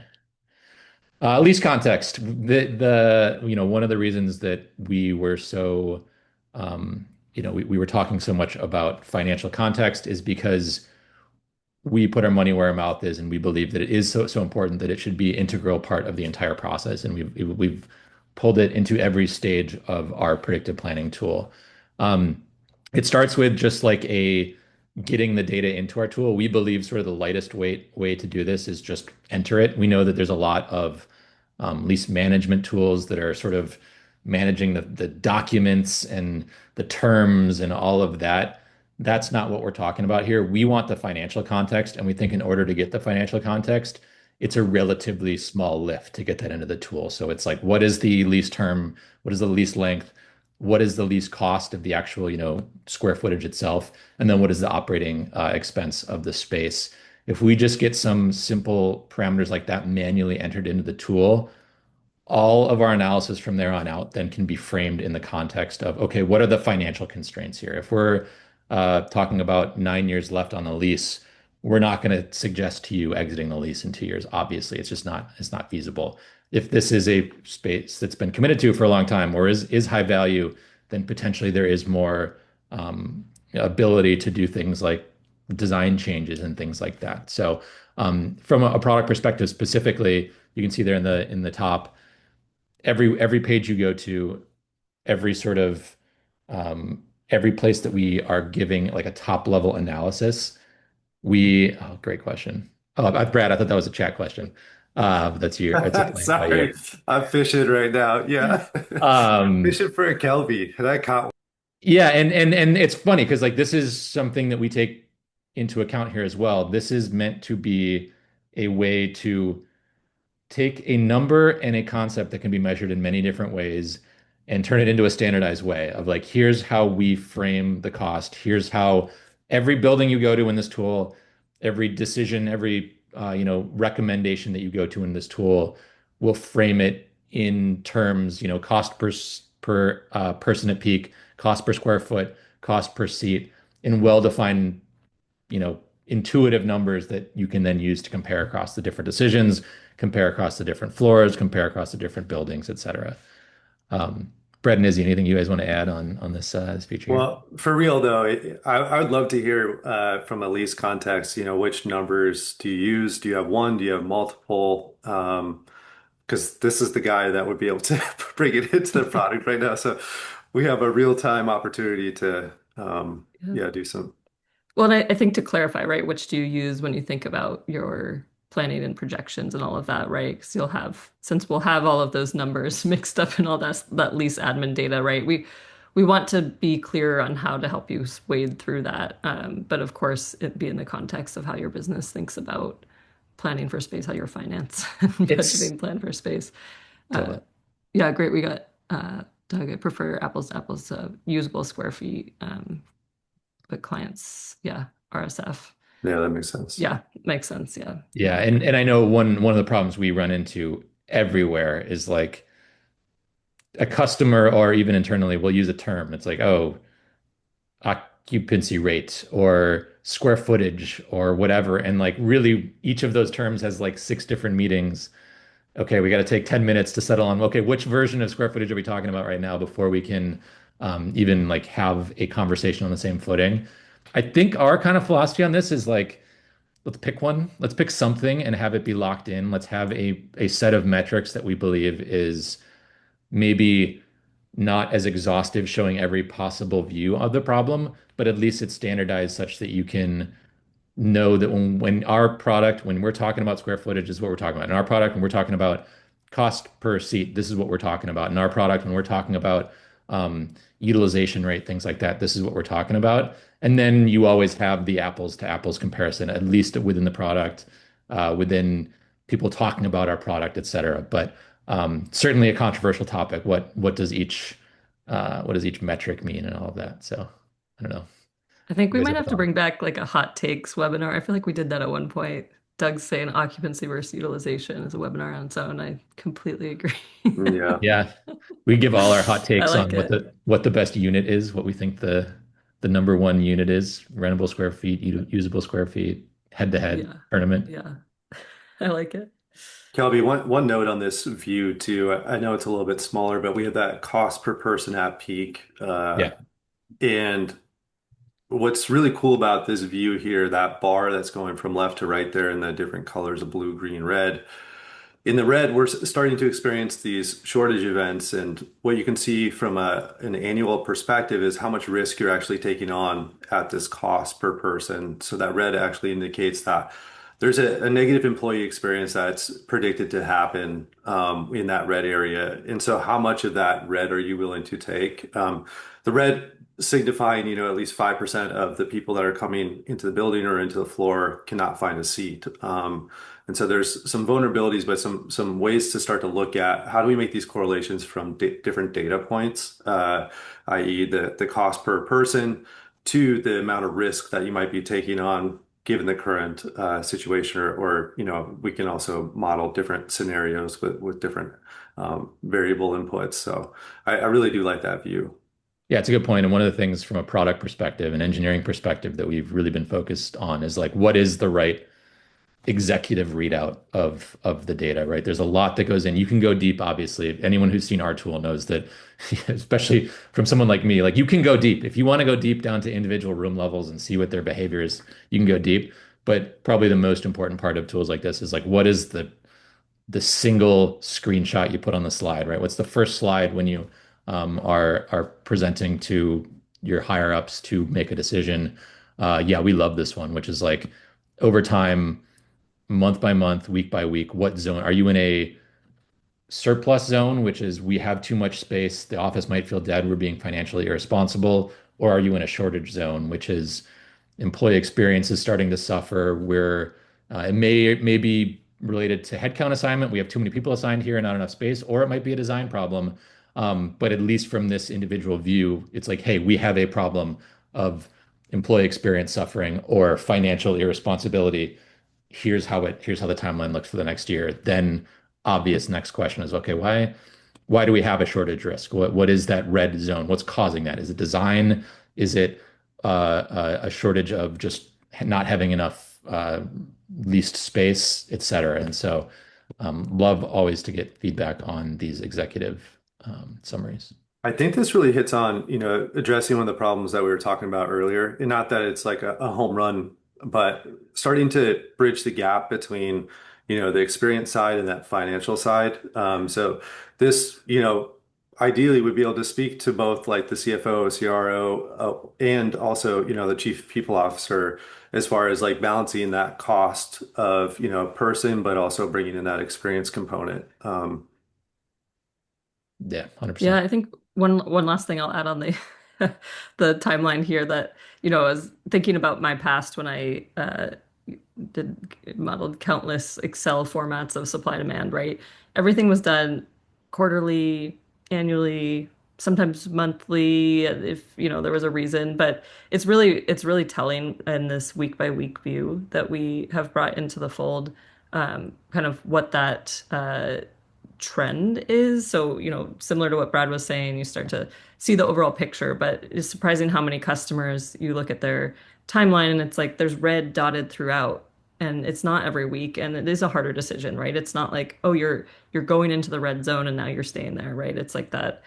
[SPEAKER 2] Lease context. One of the reasons that we were so we were talking so much about financial context is because we put our money where our mouth is, and we believe that it is so important that it should be integral part of the entire process. And we've pulled it into every stage of our predictive planning tool. Um, it starts with just like a getting the data into our tool. We believe sort of the lightest way to do this is just enter it. We know that there's a lot of lease management tools that are sort of managing the documents and the terms and all of that. That's not what we're talking about here. We want the financial context, and we think in order to get the financial context, it's a relatively small lift to get that into the tool. So it's like, what is the lease term? What is the lease length? What is the lease cost of the actual, square footage itself? And then what is the operating expense of the space? If we just get some simple parameters like that manually entered into the tool, all of our analysis from there on out then can be framed in the context of, okay, what are the financial constraints here? If we're talking about 9 years left on the lease, we're not going to suggest to you exiting the lease in 2 years. Obviously, it's not feasible. If this is a space that's been committed to for a long time or is high value, then potentially there is more ability to do things like design changes and things like that. So, from a product perspective specifically, you can see there in the top every page you go to, every sort of every place that we are giving like a top level analysis, great question. Oh, Brad, I thought that was a chat question. It's a plan by you.
[SPEAKER 3] Sorry, I'm fishing right now. Yeah.
[SPEAKER 2] Um,
[SPEAKER 3] Fishing for a Kelby, and I caught
[SPEAKER 2] yeah, and it's funny because like this is something that we take into account here as well. This is meant to be a way to take a number and a concept that can be measured in many different ways and turn it into a standardized way of like, here's how we frame the cost. Here's how every building you go to in this tool, every decision, every recommendation that you go to in this tool will frame it in terms, cost per person at peak, cost per square foot, cost per seat, in well-defined intuitive numbers that you can then use to compare across the different decisions, compare across the different floors, compare across the different buildings, et cetera. Brett and Izzy, anything you guys want to add on this feature here?
[SPEAKER 3] Well, for real though, I would love to hear from a lease context, which numbers do you use? Do you have one? Do you have multiple? Because this is the guy that would be able to bring it into the product right now. So we have a real-time opportunity to,
[SPEAKER 1] Yeah.
[SPEAKER 3] yeah, do some.
[SPEAKER 1] Well, and I think to clarify, right, which do you use when you think about your planning and projections and all of that, right? Because since we'll have all of those numbers mixed up in all that lease admin data, right? We want to be clear on how to help you wade through that. But of course, it be in the context of how your business thinks about planning for space, how your finance and
[SPEAKER 2] It's
[SPEAKER 1] budgeting plan for space. Uh,
[SPEAKER 2] totally.
[SPEAKER 1] yeah, great. We got Doug. I prefer apples to apples, usable square feet, but clients, yeah, RSF.
[SPEAKER 3] Yeah, that makes sense.
[SPEAKER 1] Yeah, makes sense. Yeah,
[SPEAKER 2] Yeah, and I know one of the problems we run into everywhere is like a customer or even internally will use a term. It's like, oh, occupancy rate or square footage or whatever. And like really each of those terms has like six different meanings. Okay, we got to take 10 minutes to settle on, okay, which version of square footage are we talking about right now before we can even like have a conversation on the same footing. I think our kind of philosophy on this is like, let's pick one. Let's pick something and have it be locked in. Let's have a set of metrics that we believe is maybe not as exhaustive, showing every possible view of the problem, but at least it's standardized such that you can know that when our product, when we're talking about square footage, is what we're talking about. In our product, when we're talking about cost per seat, this is what we're talking about. In our product, when we're talking about utilization rate, things like that, this is what we're talking about. And then you always have the apples to apples comparison, at least within the product, within people talking about our product, et cetera. But certainly a controversial topic. What does each metric mean and all of that? So I don't know.
[SPEAKER 1] I think
[SPEAKER 2] You
[SPEAKER 1] we
[SPEAKER 2] guys
[SPEAKER 1] might
[SPEAKER 2] have a
[SPEAKER 1] have to
[SPEAKER 2] thought?
[SPEAKER 1] bring back like a hot takes webinar. I feel like we did that at one point. Doug's saying occupancy versus utilization is a webinar on its own. I completely agree.
[SPEAKER 3] Yeah.
[SPEAKER 2] Yeah. We give all our hot
[SPEAKER 1] I
[SPEAKER 2] takes
[SPEAKER 1] like
[SPEAKER 2] on
[SPEAKER 1] it.
[SPEAKER 2] what the best unit is, what we think the number one unit is, rentable square feet, usable square feet, head to head
[SPEAKER 1] Yeah.
[SPEAKER 2] tournament.
[SPEAKER 1] Yeah. I like it.
[SPEAKER 3] Kelby, one note on this view too. I know it's a little bit smaller, but we have that cost per person at peak.
[SPEAKER 2] Yeah.
[SPEAKER 3] And what's really cool about this view here, that bar that's going from left to right there in the different colors of blue, green, red. In the red, we're starting to experience these shortage events, and what you can see from an annual perspective is how much risk you're actually taking on at this cost per person. So that red actually indicates that there's a negative employee experience that's predicted to happen in that red area. And so how much of that red are you willing to take? The red signifying, at least 5% of the people that are coming into the building or into the floor cannot find a seat. And so there's some vulnerabilities, but some ways to start to look at how do we make these correlations from different data points, i.e. the cost per person to the amount of risk that you might be taking on given the current situation, or we can also model different scenarios with different variable inputs. So I really do like that view.
[SPEAKER 2] Yeah, it's a good point. And one of the things from a product perspective and engineering perspective that we've really been focused on is like what is the right executive readout of the data, right? There's a lot that goes in. You can go deep, obviously. Anyone who's seen our tool knows that, especially from someone like me, like you can go deep. If you want to go deep down to individual room levels and see what their behavior is, you can go deep. But probably the most important part of tools like this is like what is the single screenshot you put on the slide, right? What's the first slide when you are presenting to your higher ups to make a decision? Yeah, we love this one, which is like over time, month by month, week by week, what zone are you in? A surplus zone, which is we have too much space, the office might feel dead, we're being financially irresponsible, or are you in a shortage zone, which is employee experience is starting to suffer, where it may be related to headcount assignment, we have too many people assigned here and not enough space, or it might be a design problem. But at least from this individual view, it's like, hey, we have a problem of employee experience suffering or financial irresponsibility. Here's how the timeline looks for the next year. Then obvious next question is, okay, why do we have a shortage risk? What is that red zone? What's causing that? Is it design? Is it a shortage of just not having enough leased space, et cetera? And so love always to get feedback on these executive summaries.
[SPEAKER 3] I think this really hits on, addressing one of the problems that we were talking about earlier. And not that it's like a home run, but starting to bridge the gap between, the experience side and that financial side. So this, ideally would be able to speak to both like the CFO, CRO, and also, the chief people officer as far as like balancing that cost of, person, but also bringing in that experience component.
[SPEAKER 2] Yeah,
[SPEAKER 1] Yeah,
[SPEAKER 2] 100%.
[SPEAKER 1] I think one last thing I'll add on the the timeline here that, I was thinking about my past when I did modeled countless Excel formats of supply demand, right? Everything was done quarterly, annually, sometimes monthly, if there was a reason. But it's really telling in this week by week view that we have brought into the fold, kind of what that trend is. So, similar to what Brad was saying, you start to see the overall picture, but it's surprising how many customers you look at their timeline and it's like there's red dotted throughout. And it's not every week, and it is a harder decision, right? It's not like, oh, you're going into the red zone and now you're staying there, right? It's like that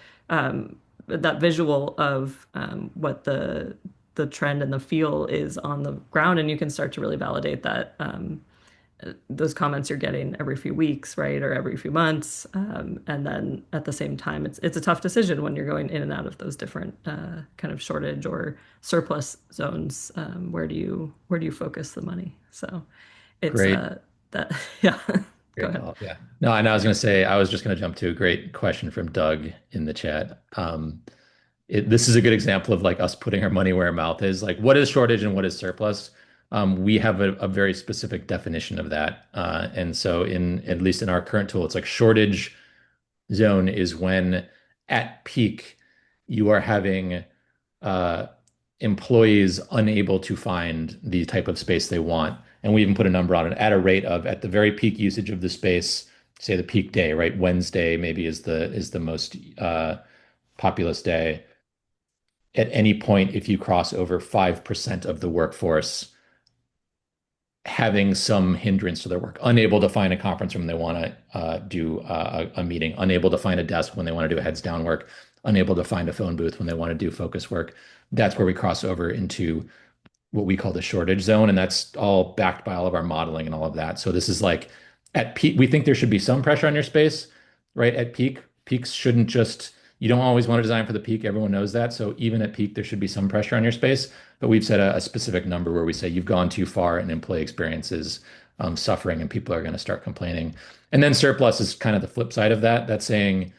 [SPEAKER 1] visual of what the trend and the feel is on the ground, and you can start to really validate that those comments you're getting every few weeks, right, or every few months, and then at the same time, it's a tough decision when you're going in and out of those different kind of shortage or surplus zones. Where do you focus the money? So it's
[SPEAKER 2] Great.
[SPEAKER 1] that yeah. Go
[SPEAKER 2] Great
[SPEAKER 1] ahead.
[SPEAKER 2] call. Yeah. No, I know I was going to say, I was just going to jump to a great question from Doug in the chat. This is a good example of like us putting our money where our mouth is. Like, what is shortage and what is surplus? We have a very specific definition of that. And so at least in our current tool, it's like shortage zone is when at peak you are having uh, employees unable to find the type of space they want. And we even put a number on it at a rate of at the very peak usage of the space, say the peak day, right? Wednesday maybe is the most populous day. At any point, if you cross over 5% of the workforce having some hindrance to their work, unable to find a conference room they want to do a meeting, unable to find a desk when they want to do a heads down work, unable to find a phone booth when they want to do focus work. That's where we cross over into what we call the shortage zone. And that's all backed by all of our modeling and all of that. So this is like at peak, we think there should be some pressure on your space, right? At peak, peaks shouldn't just, you don't always want to design for the peak. Everyone knows that. So even at peak, there should be some pressure on your space. But we've set a specific number where we say you've gone too far and employee experience is suffering and people are going to start complaining. And then surplus is kind of the flip side of that. That's saying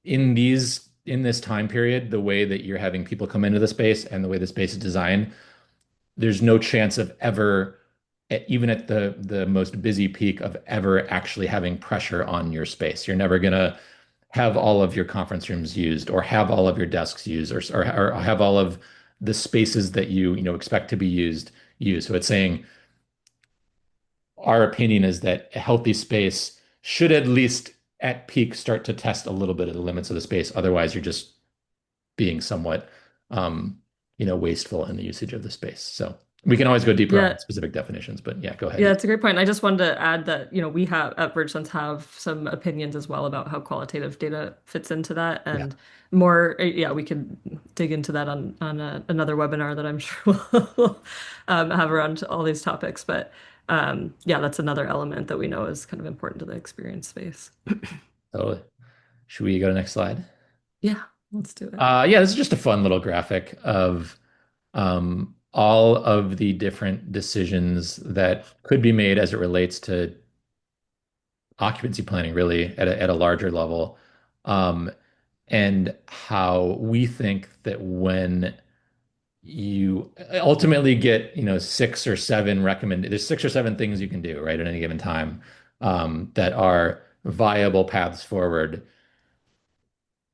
[SPEAKER 2] in this time period, the way that you're having people come into the space and the way the space is designed, there's no chance of ever, even at the most busy peak, of ever actually having pressure on your space. You're never gonna have all of your conference rooms used, or have all of your desks used, or have all of the spaces that you expect to be used. So it's saying our opinion is that a healthy space should at least at peak start to test a little bit of the limits of the space. Otherwise, you're just being somewhat wasteful in the usage of the space. So we can always go deeper
[SPEAKER 1] Yeah,
[SPEAKER 2] on specific definitions, but yeah, go
[SPEAKER 1] yeah,
[SPEAKER 2] ahead.
[SPEAKER 1] that's a great point. I just wanted to add that, we have at Bridgelands have some opinions as well about how qualitative data fits into that,
[SPEAKER 2] Yeah,
[SPEAKER 1] and more, yeah, we could dig into that on another webinar that I'm sure we'll have around all these topics. But yeah, that's another element that we know is kind of important to the experience space.
[SPEAKER 2] totally. Should we go to the next slide?
[SPEAKER 1] Yeah, let's do it.
[SPEAKER 2] Yeah, this is just a fun little graphic of all of the different decisions that could be made as it relates to occupancy planning, really at a larger level, um, and how we think that when you ultimately get, six or seven recommended, there's six or seven things you can do, right, at any given time, that are viable paths forward,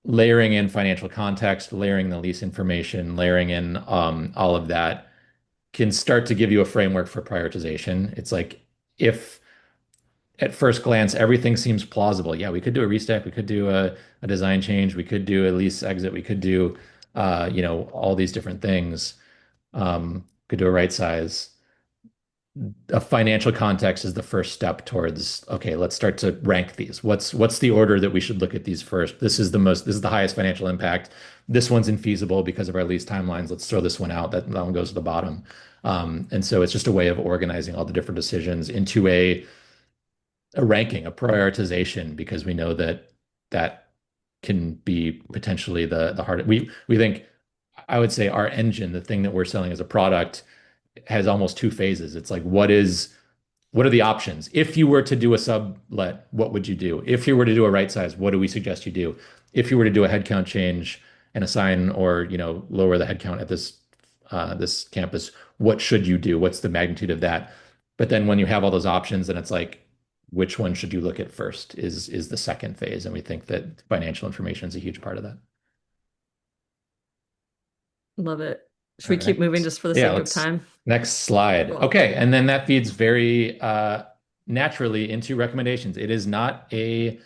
[SPEAKER 2] layering in financial context, layering the lease information, layering in all of that can start to give you a framework for prioritization. It's like if at first glance everything seems plausible, yeah, we could do a restack, we could do a design change, we could do a lease exit, we could do all these different things. Could do a right size. A financial context is the first step towards, okay, let's start to rank these. What's the order that we should look at these first? This is the highest financial impact. This one's infeasible because of our lease timelines. Let's throw this one out. That one goes to the bottom. And so it's just a way of organizing all the different decisions into a ranking, a prioritization, because we know that that can be potentially the hardest. We think, I would say, our engine, the thing that we're selling as a product, has almost two phases. It's like, what are the options? If you were to do a sublet, what would you do? If you were to do a right size, what do we suggest you do? If you were to do a headcount change and assign or lower the headcount at this this campus. What should you do? What's the magnitude of that? But then when you have all those options, then it's like, which one should you look at first is the second phase. And we think that financial information is a huge part of that.
[SPEAKER 1] Love it. Should
[SPEAKER 2] All
[SPEAKER 1] we keep
[SPEAKER 2] right.
[SPEAKER 1] moving just for the
[SPEAKER 2] Yeah,
[SPEAKER 1] sake of
[SPEAKER 2] let's
[SPEAKER 1] time?
[SPEAKER 2] next slide.
[SPEAKER 1] Cool.
[SPEAKER 2] Okay, and then that feeds very naturally into recommendations. It's not an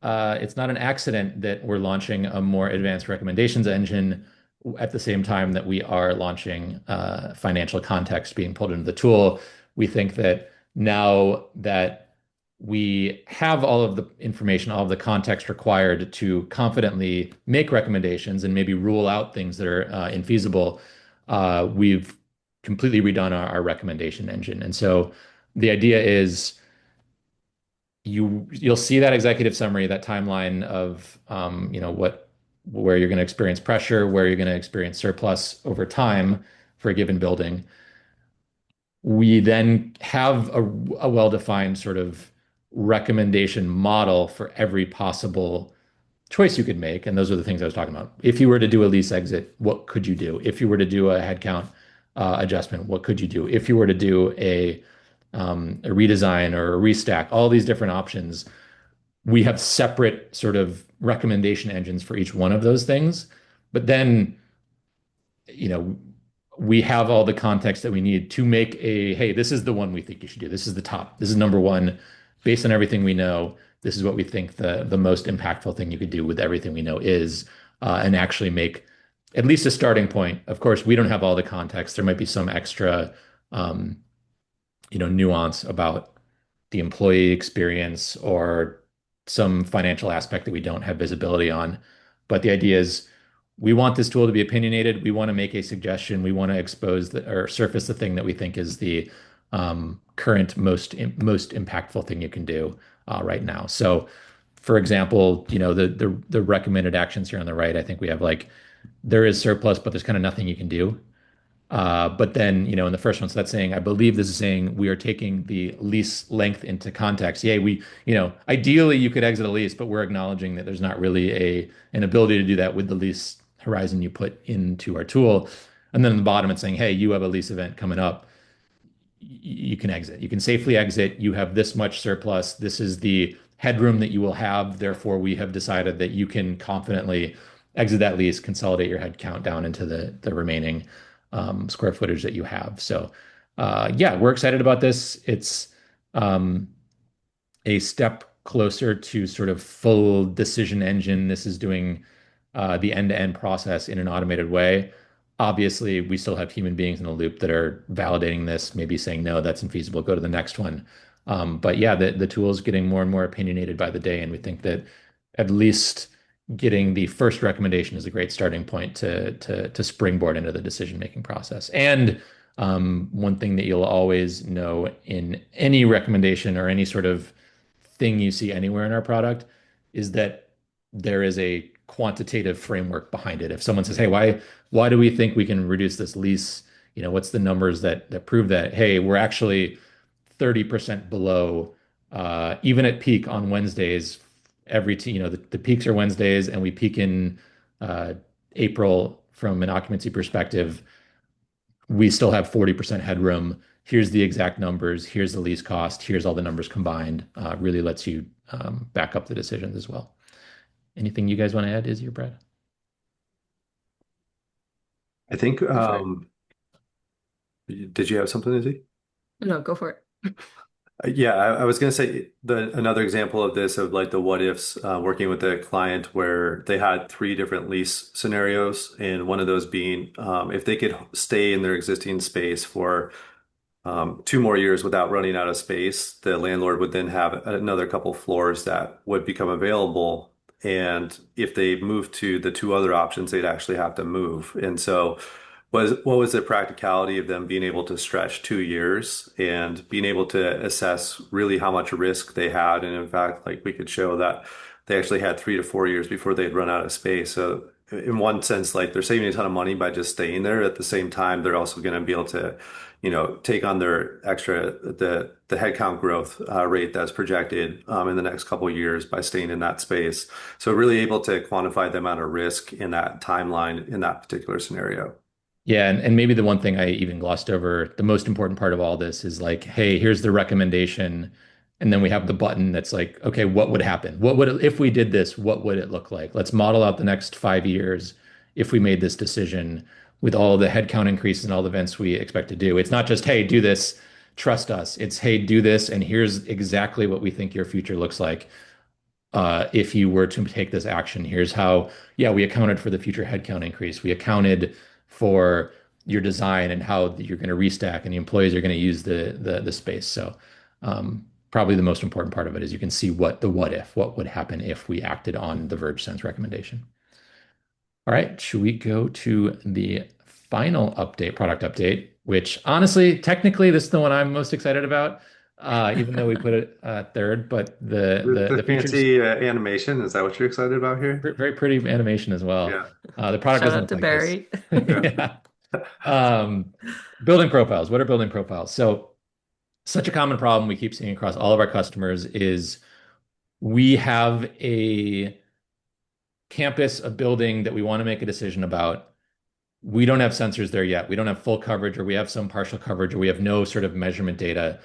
[SPEAKER 2] accident that we're launching a more advanced recommendations engine at the same time that we are launching financial context being pulled into the tool. We think that now that we have all of the information, all of the context required to confidently make recommendations and maybe rule out things that are infeasible, we've completely redone our recommendation engine. And so the idea is you'll see that executive summary, that timeline of where you're going to experience pressure, where you're going to experience surplus over time for a given building. We then have a well-defined sort of recommendation model for every possible choice you could make. And those are the things I was talking about. If you were to do a lease exit, what could you do? If you were to do a headcount adjustment, what could you do? If you were to do a redesign or a restack, all these different options, we have separate sort of recommendation engines for each one of those things. But then, you know, we have all the context that we need to make hey, this is the one we think you should do. This is the top. This is number one. Based on everything we know, this is what we think the most impactful thing you could do with everything we know is, and actually make at least a starting point. Of course, we don't have all the context. There might be some extra, um, nuance about the employee experience or some financial aspect that we don't have visibility on. But the idea is we want this tool to be opinionated. We want to make a suggestion. We want to expose or surface the thing that we think is the current most impactful thing you can do right now. So, for example, the recommended actions here on the right, I think we have like there is surplus, but there's kind of nothing you can do. But then, in the first one, so that's saying, I believe this is saying we are taking the lease length into context. Yay, ideally you could exit a lease, but we're acknowledging that there's not really an ability to do that with the lease horizon you put into our tool. And then in the bottom, it's saying, hey, you have a lease event coming up. You can exit. You can safely exit. You have this much surplus. This is the headroom that you will have. Therefore, we have decided that you can confidently exit that lease, consolidate your head count down into the remaining square footage that you have. So, yeah, we're excited about this. It's a step closer to sort of full decision engine. This is doing the end-to-end process in an automated way. Obviously, we still have human beings in the loop that are validating this, maybe saying, no, that's infeasible, go to the next one. But yeah, the tool is getting more and more opinionated by the day, and we think that at least getting the first recommendation is a great starting point to springboard into the decision-making process. And one thing that you'll always know in any recommendation or any sort of thing you see anywhere in our product is that there is a quantitative framework behind it. If someone says, "Hey, why do we think we can reduce this lease? What's the numbers that prove that? Hey, we're actually 30% below, even at peak on Wednesdays. The peaks are Wednesdays, and we peak in uh, April from an occupancy perspective. We still have 40% headroom. Here's the exact numbers. Here's the lease cost. Here's all the numbers combined. Really lets you back up the decisions as well. Anything you guys want to add, Izzy or Brad?
[SPEAKER 3] I think,
[SPEAKER 1] Go for it.
[SPEAKER 3] did you have something, Izzy?
[SPEAKER 1] No, go for it.
[SPEAKER 3] Yeah, I was going to say another example of this of like the what ifs working with a client where they had three different lease scenarios, and one of those being if they could stay in their existing space for 2 more years without running out of space, the landlord would then have another couple floors that would become available. And if they moved to the two other options, they'd actually have to move. And so, what was the practicality of them being able to stretch 2 years and being able to assess really how much risk they had? And in fact, like we could show that they actually had 3 to 4 years before they'd run out of space. So, in one sense, like they're saving a ton of money by just staying there. At the same time, they're also going to be able to take on their the headcount growth rate that's projected in the next couple of years by staying in that space. So really able to quantify the amount of risk in that timeline in that particular scenario.
[SPEAKER 2] Yeah, and maybe the one thing I even glossed over, the most important part of all this is like, hey, here's the recommendation. And then we have the button that's like, okay, what would happen? What would if we did this, what would it look like? Let's model out the next 5 years if we made this decision with all the headcount increases and all the events we expect to do. It's not just, hey, do this, trust us. It's, hey, do this, and here's exactly what we think your future looks like if you were to take this action. Here's how, yeah, we accounted for the future headcount increase. We accounted for your design and how you're going to restack and the employees are going to use the space. So probably the most important part of it is you can see what would happen if we acted on the Verge Sense recommendation. All right, should we go to the final update, product update, which honestly, technically, this is the one I'm most excited about, even though we put it third, but
[SPEAKER 3] The
[SPEAKER 2] the features,
[SPEAKER 3] fancy animation, is that what you're excited about here?
[SPEAKER 2] very pretty animation as well.
[SPEAKER 3] Yeah.
[SPEAKER 2] The product
[SPEAKER 1] Shout
[SPEAKER 2] doesn't
[SPEAKER 1] out
[SPEAKER 2] look
[SPEAKER 1] to
[SPEAKER 2] like this.
[SPEAKER 1] Barry.
[SPEAKER 3] Yeah.
[SPEAKER 2] Yeah. Um, Building profiles. What are building profiles? So, such a common problem we keep seeing across all of our customers is we have a campus, a building that we want to make a decision about. We don't have sensors there yet. We don't have full coverage, or we have some partial coverage, or we have no sort of measurement data.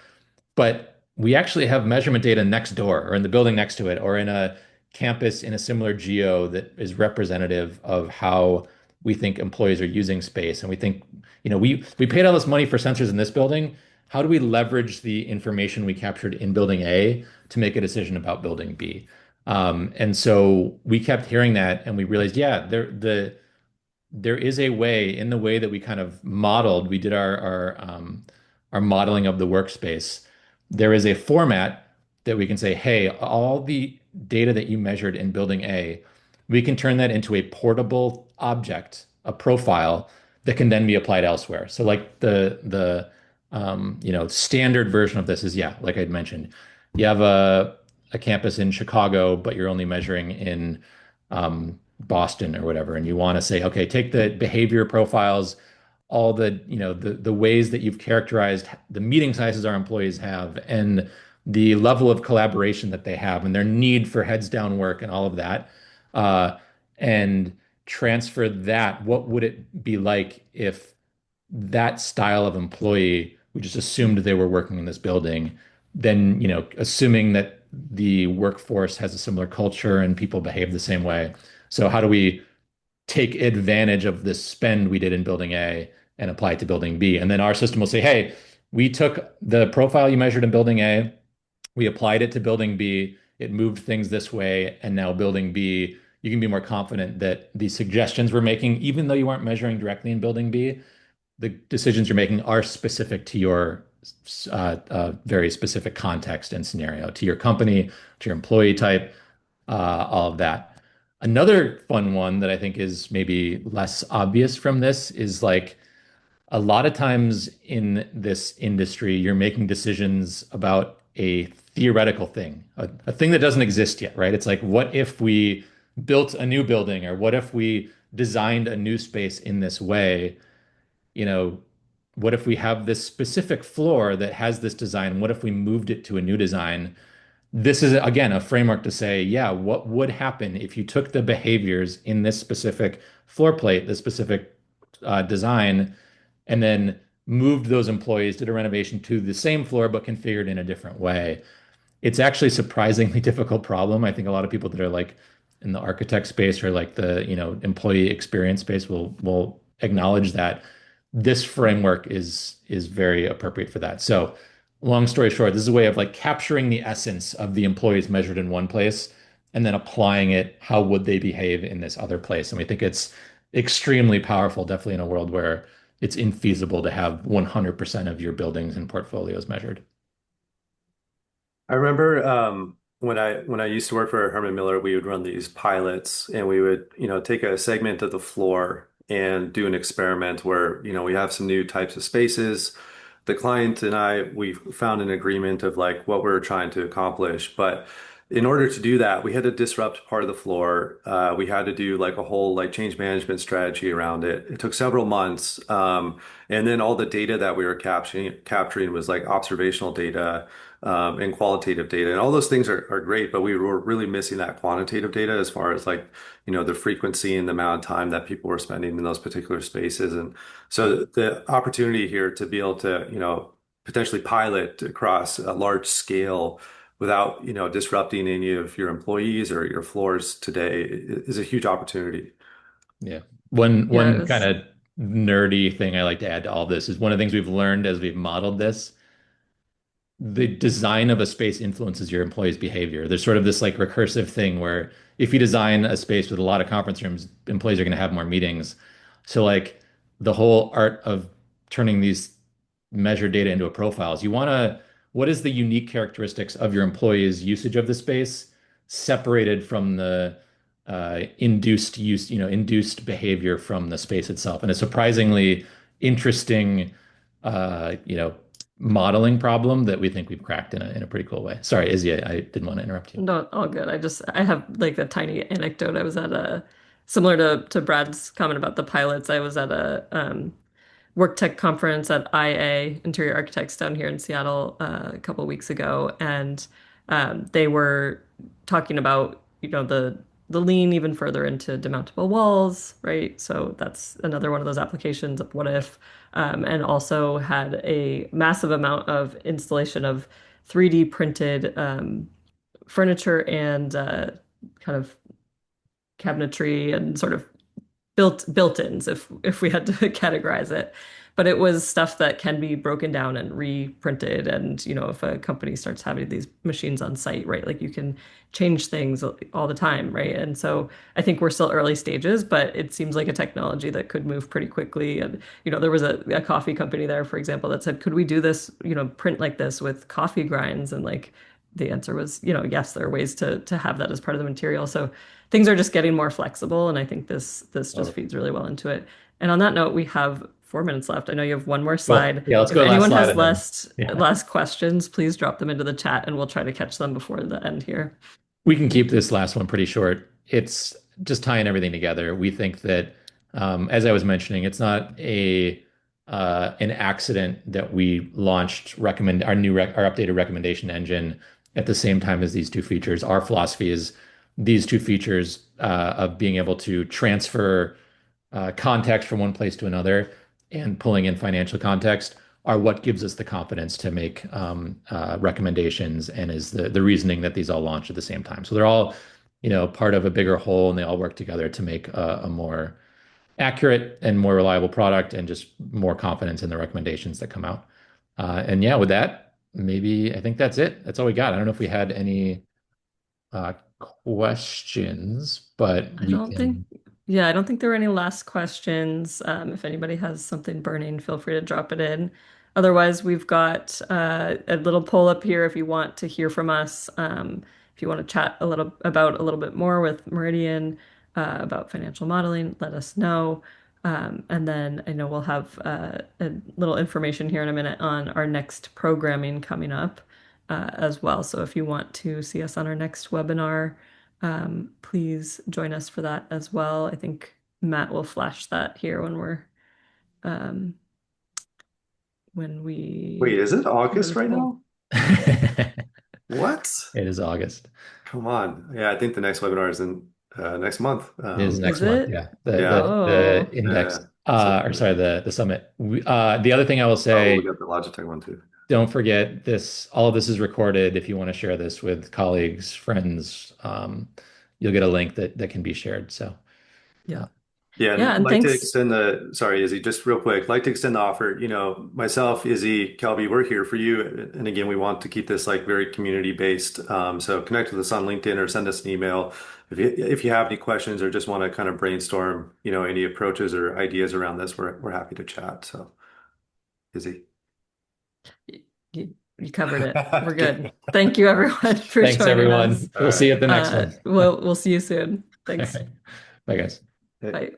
[SPEAKER 2] But we actually have measurement data next door or in the building next to it or in a campus in a similar geo that is representative of how we think employees are using space. And we think, we paid all this money for sensors in this building. How do we leverage the information we captured in building A to make a decision about building B? And so we kept hearing that and we realized, yeah, there is a way in the way that we kind of modeled, we did our modeling of the workspace. There is a format that we can say, hey, all the data that you measured in building A, we can turn that into a portable object, a profile that can then be applied elsewhere. So like the standard version of this is, yeah, like I'd mentioned, you have a campus in Chicago, but you're only measuring in Boston or whatever, and you want to say, okay, take the behavior profiles, all the ways that you've characterized the meeting sizes our employees have, and the level of collaboration that they have, and their need for heads down work, and all of that, and transfer that. What would it be like if that style of employee, we just assumed they were working in this building, then, assuming that the workforce has a similar culture and people behave the same way. So how do we take advantage of this spend we did in building A and apply it to building B? And then our system will say, hey, we took the profile you measured in building A, we applied it to building B, it moved things this way, and now building B, you can be more confident that the suggestions we're making, even though you aren't measuring directly in building B, the decisions you're making are specific to your very specific context and scenario, to your company, to your employee type, all of that. Another fun one that I think is maybe less obvious from this is like a lot of times in this industry, you're making decisions about a theoretical thing, a thing that doesn't exist yet, right? It's like, what if we built a new building, or what if we designed a new space in this way? you know, what if we have this specific floor that has this design? What if we moved it to a new design? This is, again, a framework to say, yeah, what would happen if you took the behaviors in this specific floor plate, this specific design, and then moved those employees, did a renovation to the same floor, but configured in a different way? It's actually a surprisingly difficult problem. I think a lot of people that are like in the architect space or like the, employee experience space will acknowledge that this framework is very appropriate for that. So, long story short, this is a way of like capturing the essence of the employees measured in one place and then applying it. How would they behave in this other place? And we think it's extremely powerful, definitely in a world where it's infeasible to have 100% of your buildings and portfolios measured.
[SPEAKER 3] I remember when I used to work for Herman Miller, we would run these pilots and we would, take a segment of the floor and do an experiment where, we have some new types of spaces. The client and I, we found an agreement of like what we were trying to accomplish. But in order to do that, we had to disrupt part of the floor. We had to do like a whole like change management strategy around it. It took several months. And then all the data that we were capturing was like observational data and qualitative data. And all those things are great, but we were really missing that quantitative data as far as like, the frequency and the amount of time that people were spending in those particular spaces. And so the opportunity here to be able to, potentially pilot across a large scale without, disrupting any of your employees or your floors today is a huge opportunity.
[SPEAKER 2] Yeah. One
[SPEAKER 1] Yeah, it
[SPEAKER 2] one kind
[SPEAKER 1] was.
[SPEAKER 2] of nerdy thing I like to add to all this is one of the things we've learned as we've modeled this, the design of a space influences your employees' behavior. There's sort of this like recursive thing where if you design a space with a lot of conference rooms, employees are going to have more meetings. So like the whole art of turning these measured data into a profiles, you want to, what is the unique characteristics of your employees' usage of the space separated from the induced use, induced behavior from the space itself. And a surprisingly interesting, modeling problem that we think we've cracked in a pretty cool way. Sorry, Izzy, I didn't want to interrupt you.
[SPEAKER 1] No, all good. I have like a tiny anecdote. I was at a similar to Brad's comment about the pilots. I was at a work tech conference at IA, Interior Architects down here in Seattle, a couple of weeks ago, and they were talking about, the lean even further into demountable walls, right? So that's another one of those applications of what if, and also had a massive amount of installation of 3D printed furniture and kind of cabinetry and sort of built-ins if we had to categorize it. But it was stuff that can be broken down and reprinted. And, if a company starts having these machines on site, right, like you can change things all the time, right? And so I think we're still early stages, but it seems like a technology that could move pretty quickly. And, there was a coffee company there, for example, that said, could we do this, print like this with coffee grinds? And like the answer was, yes, there are ways to have that as part of the material. So things are just getting more flexible, and I think this just
[SPEAKER 2] Oh,
[SPEAKER 1] feeds really well into it. And on that note, we have 4 minutes left. I know you have one more
[SPEAKER 2] cool.
[SPEAKER 1] slide.
[SPEAKER 2] Yeah, let's
[SPEAKER 1] If
[SPEAKER 2] go to the last
[SPEAKER 1] anyone
[SPEAKER 2] slide
[SPEAKER 1] has
[SPEAKER 2] and then
[SPEAKER 1] last
[SPEAKER 2] yeah.
[SPEAKER 1] last questions, please drop them into the chat, and we'll try to catch them before the end here.
[SPEAKER 2] We can keep this last one pretty short. It's just tying everything together. We think that, as I was mentioning, it's not a an accident that we launched recommend our our updated recommendation engine at the same time as these two features. Our philosophy is these two features of being able to transfer context from one place to another and pulling in financial context are what gives us the confidence to make recommendations and is the reasoning that these all launch at the same time. So they're all, part of a bigger whole and they all work together to make a more accurate and more reliable product and just more confidence in the recommendations that come out. And yeah, with that, maybe I think that's it. That's all we got. I don't know if we had any questions, but
[SPEAKER 1] I
[SPEAKER 2] we
[SPEAKER 1] don't think,
[SPEAKER 2] can.
[SPEAKER 1] yeah, I don't think there were any last questions. If anybody has something burning, feel free to drop it in. Otherwise, we've got a little poll up here if you want to hear from us. If you want to chat a little bit more with Meridian about financial modeling, let us know. And then I know we'll have a little information here in a minute on our next programming coming up as well. So if you want to see us on our next webinar, please join us for that as well. I think Matt will flash that here um, when
[SPEAKER 3] Wait,
[SPEAKER 1] we
[SPEAKER 3] is it
[SPEAKER 1] enter
[SPEAKER 3] August
[SPEAKER 1] this
[SPEAKER 3] right
[SPEAKER 1] poll.
[SPEAKER 3] now?
[SPEAKER 2] It
[SPEAKER 3] What?
[SPEAKER 2] is August.
[SPEAKER 3] Come on. Yeah, I think the next webinar is in next month.
[SPEAKER 2] It is
[SPEAKER 1] Is
[SPEAKER 2] next month.
[SPEAKER 1] it?
[SPEAKER 2] Yeah. The
[SPEAKER 3] Yeah,
[SPEAKER 2] the the
[SPEAKER 1] Oh,
[SPEAKER 2] index
[SPEAKER 3] so
[SPEAKER 2] or sorry, the summit. The other thing I will
[SPEAKER 3] oh, we
[SPEAKER 2] say,
[SPEAKER 3] got the Logitech one too.
[SPEAKER 2] don't forget this, all of this is recorded. If you want to share this with colleagues, friends, you'll get a link that can be shared. So
[SPEAKER 1] yeah.
[SPEAKER 2] uh,
[SPEAKER 3] Yeah,
[SPEAKER 1] Yeah,
[SPEAKER 3] and
[SPEAKER 1] and
[SPEAKER 3] like to
[SPEAKER 1] thanks.
[SPEAKER 3] extend sorry, Izzy, just real quick, like to extend the offer. Myself, Izzy, Kelby, we're here for you. And again, we want to keep this like very community based. So connect with us on LinkedIn or send us an email. If you have any questions or just want to kind of brainstorm, any approaches or ideas around this, we're happy to chat. So, Izzy.
[SPEAKER 1] You covered it. We're good.
[SPEAKER 3] Okay.
[SPEAKER 1] Thank you,
[SPEAKER 3] All right.
[SPEAKER 1] everyone, for
[SPEAKER 2] thanks
[SPEAKER 1] joining us.
[SPEAKER 2] everyone.
[SPEAKER 3] All
[SPEAKER 2] We'll see
[SPEAKER 3] right.
[SPEAKER 2] you at the next one.
[SPEAKER 1] We'll see you soon.
[SPEAKER 2] All
[SPEAKER 1] Thanks.
[SPEAKER 2] right. Bye guys.
[SPEAKER 3] Hey.
[SPEAKER 1] Bye.